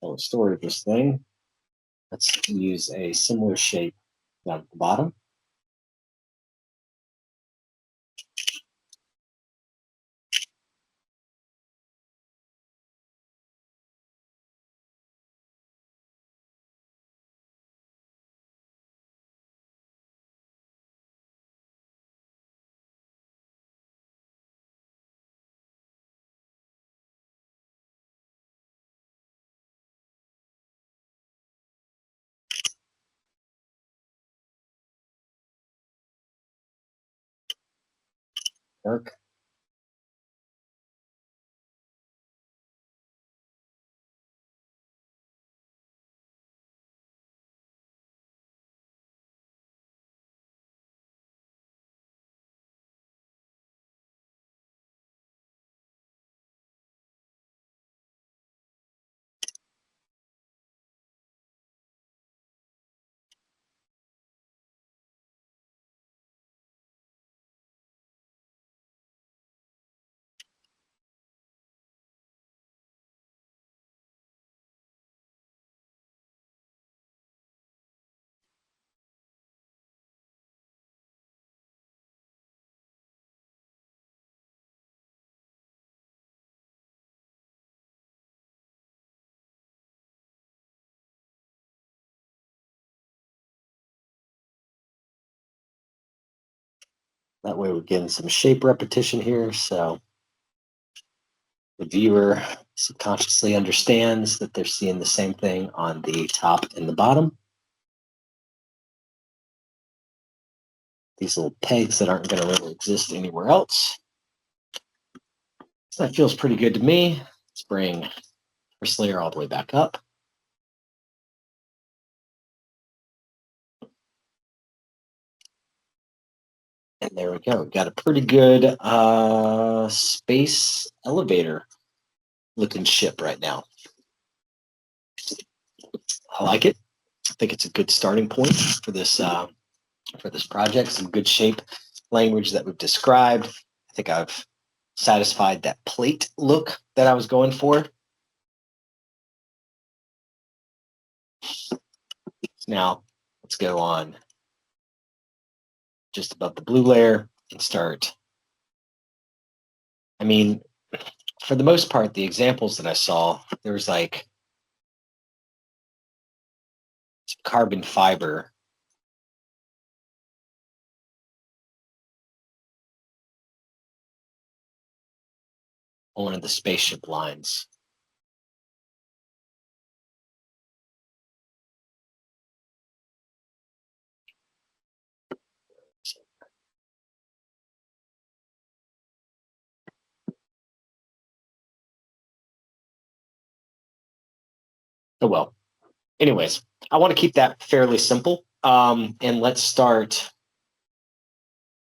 I'll store this thing. Let's use a similar shape down at the bottom. work. That way we're getting some shape repetition here. So the viewer subconsciously understands that they're seeing the same thing on the top and the bottom. These little pegs that aren't going to really exist anywhere else. So that feels pretty good to me. Let's bring first layer all the way back up. And there we go. Got a pretty good space elevator looking ship right now. I like it. I think it's a good starting point for this project. Some good shape language that we've described. I think I've satisfied that plate look that I was going for. Now let's go on just above the blue layer and start. I mean, for the most part, the examples that I saw, there was like carbon fiber on one of the spaceship lines. Oh well. Anyways, I want to keep that fairly simple. And let's start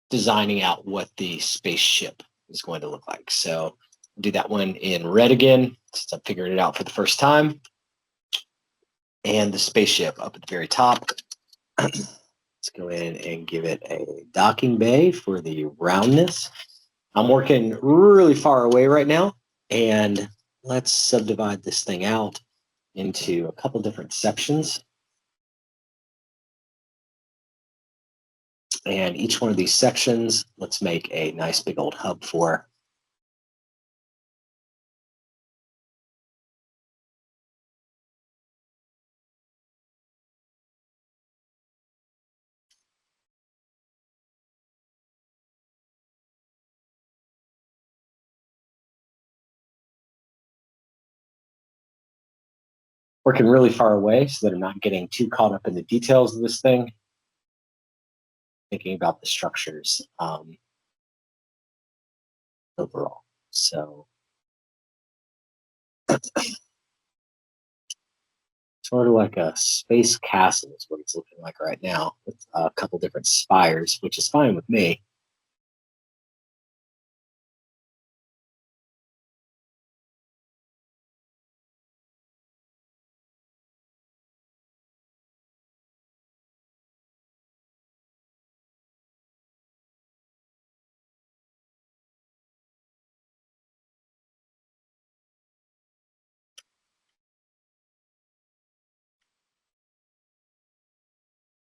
designing out what the spaceship is going to look like. So I'll do that one in red again, since I'm figuring it out for the first time. And the spaceship up at the very top. Let's go in and give it a docking bay for the roundness. I'm working really far away right now, and let's subdivide this thing out into a couple different sections. And each one of these sections, let's make a nice big old hub for. Working really far away so that I'm not getting too caught up in the details of this thing. Thinking about the structures overall. So sort of like a space castle is what it's looking like right now, with a couple different spires, which is fine with me.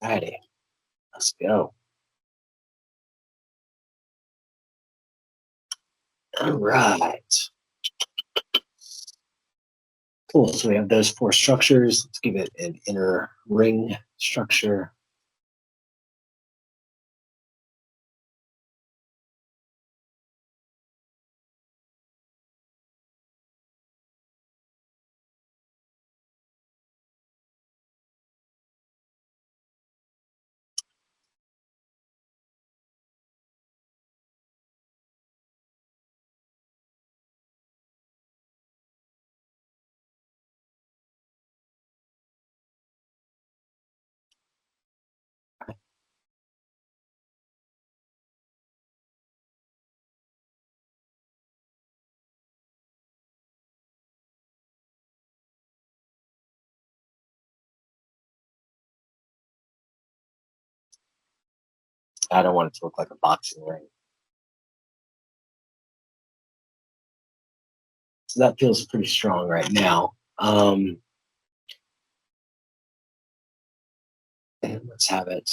Alrighty, let's go. All right. Cool. So we have those four structures. Let's give it an inner ring structure. I don't want it to look like a boxing ring. So that feels pretty strong right now. And let's have it.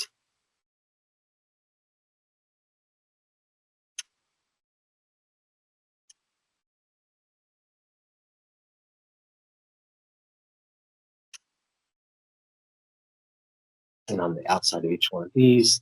And on the outside of each one of these.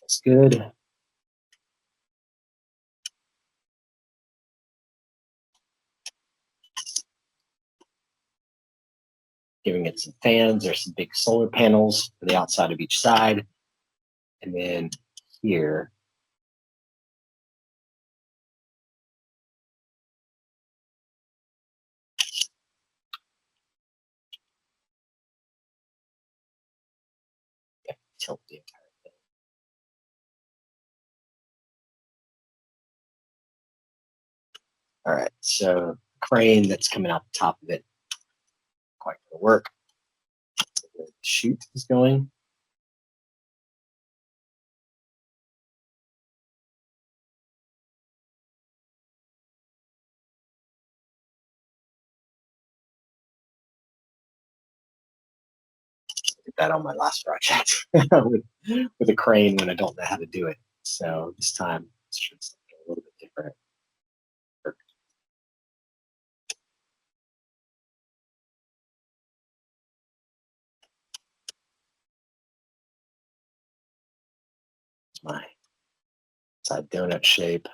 That's good. Giving it some fans. There's some big solar panels for the outside of each side. And then here, tilt the entire. All right, so crane that's coming out the top of it, quite gonna work. The chute is going. Did that on my last project with a crane when I don't know how to do it. So this time it's just a little bit different. It's my side donut shape.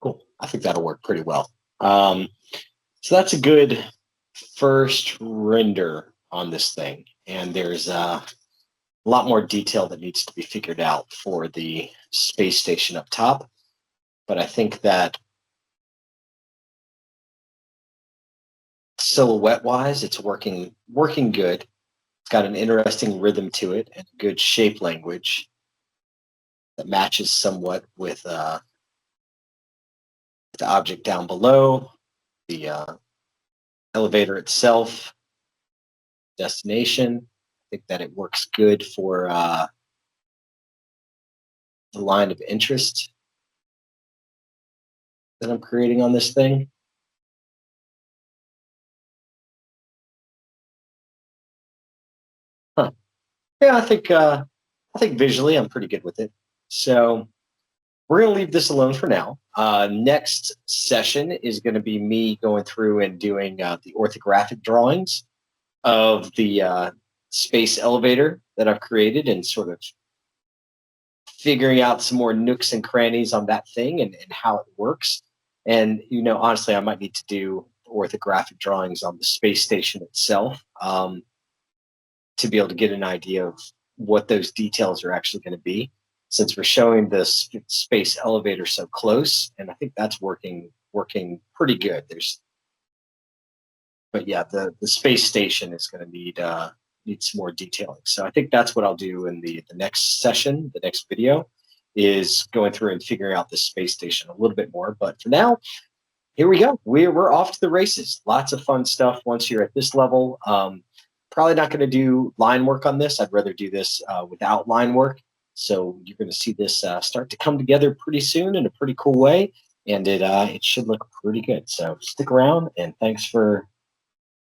Cool. I think that'll work pretty well. So that's a good first render on this thing. And there's a lot more detail that needs to be figured out for the space station up top. But I think that silhouette wise, it's working good. It's got an interesting rhythm to it and good shape language that matches somewhat with the object down below, the elevator itself. destination. I think that it works good for the line of interest that I'm creating on this thing. Huh. Yeah, I think visually I'm pretty good with it. So we're going to leave this alone for now. Next session is going to be me going through and doing the orthographic drawings of the space elevator that I've created and sort of figuring out some more nooks and crannies on that thing and how it works. And, honestly, I might need to do orthographic drawings on the space station itself to be able to get an idea of what those details are actually going to be, since we're showing the space elevator so close. And I think that's working pretty good. But yeah, the space station is going to need some more detailing. So I think that's what I'll do in the next session, the next video, is going through and figuring out the space station a little bit more. But for now, here we go. We're off to the races. Lots of fun stuff once you're at this level. Probably not going to do line work on this. I'd rather do this without line work. So you're going to see this start to come together pretty soon in a pretty cool way, and it should look pretty good. So stick around, and thanks for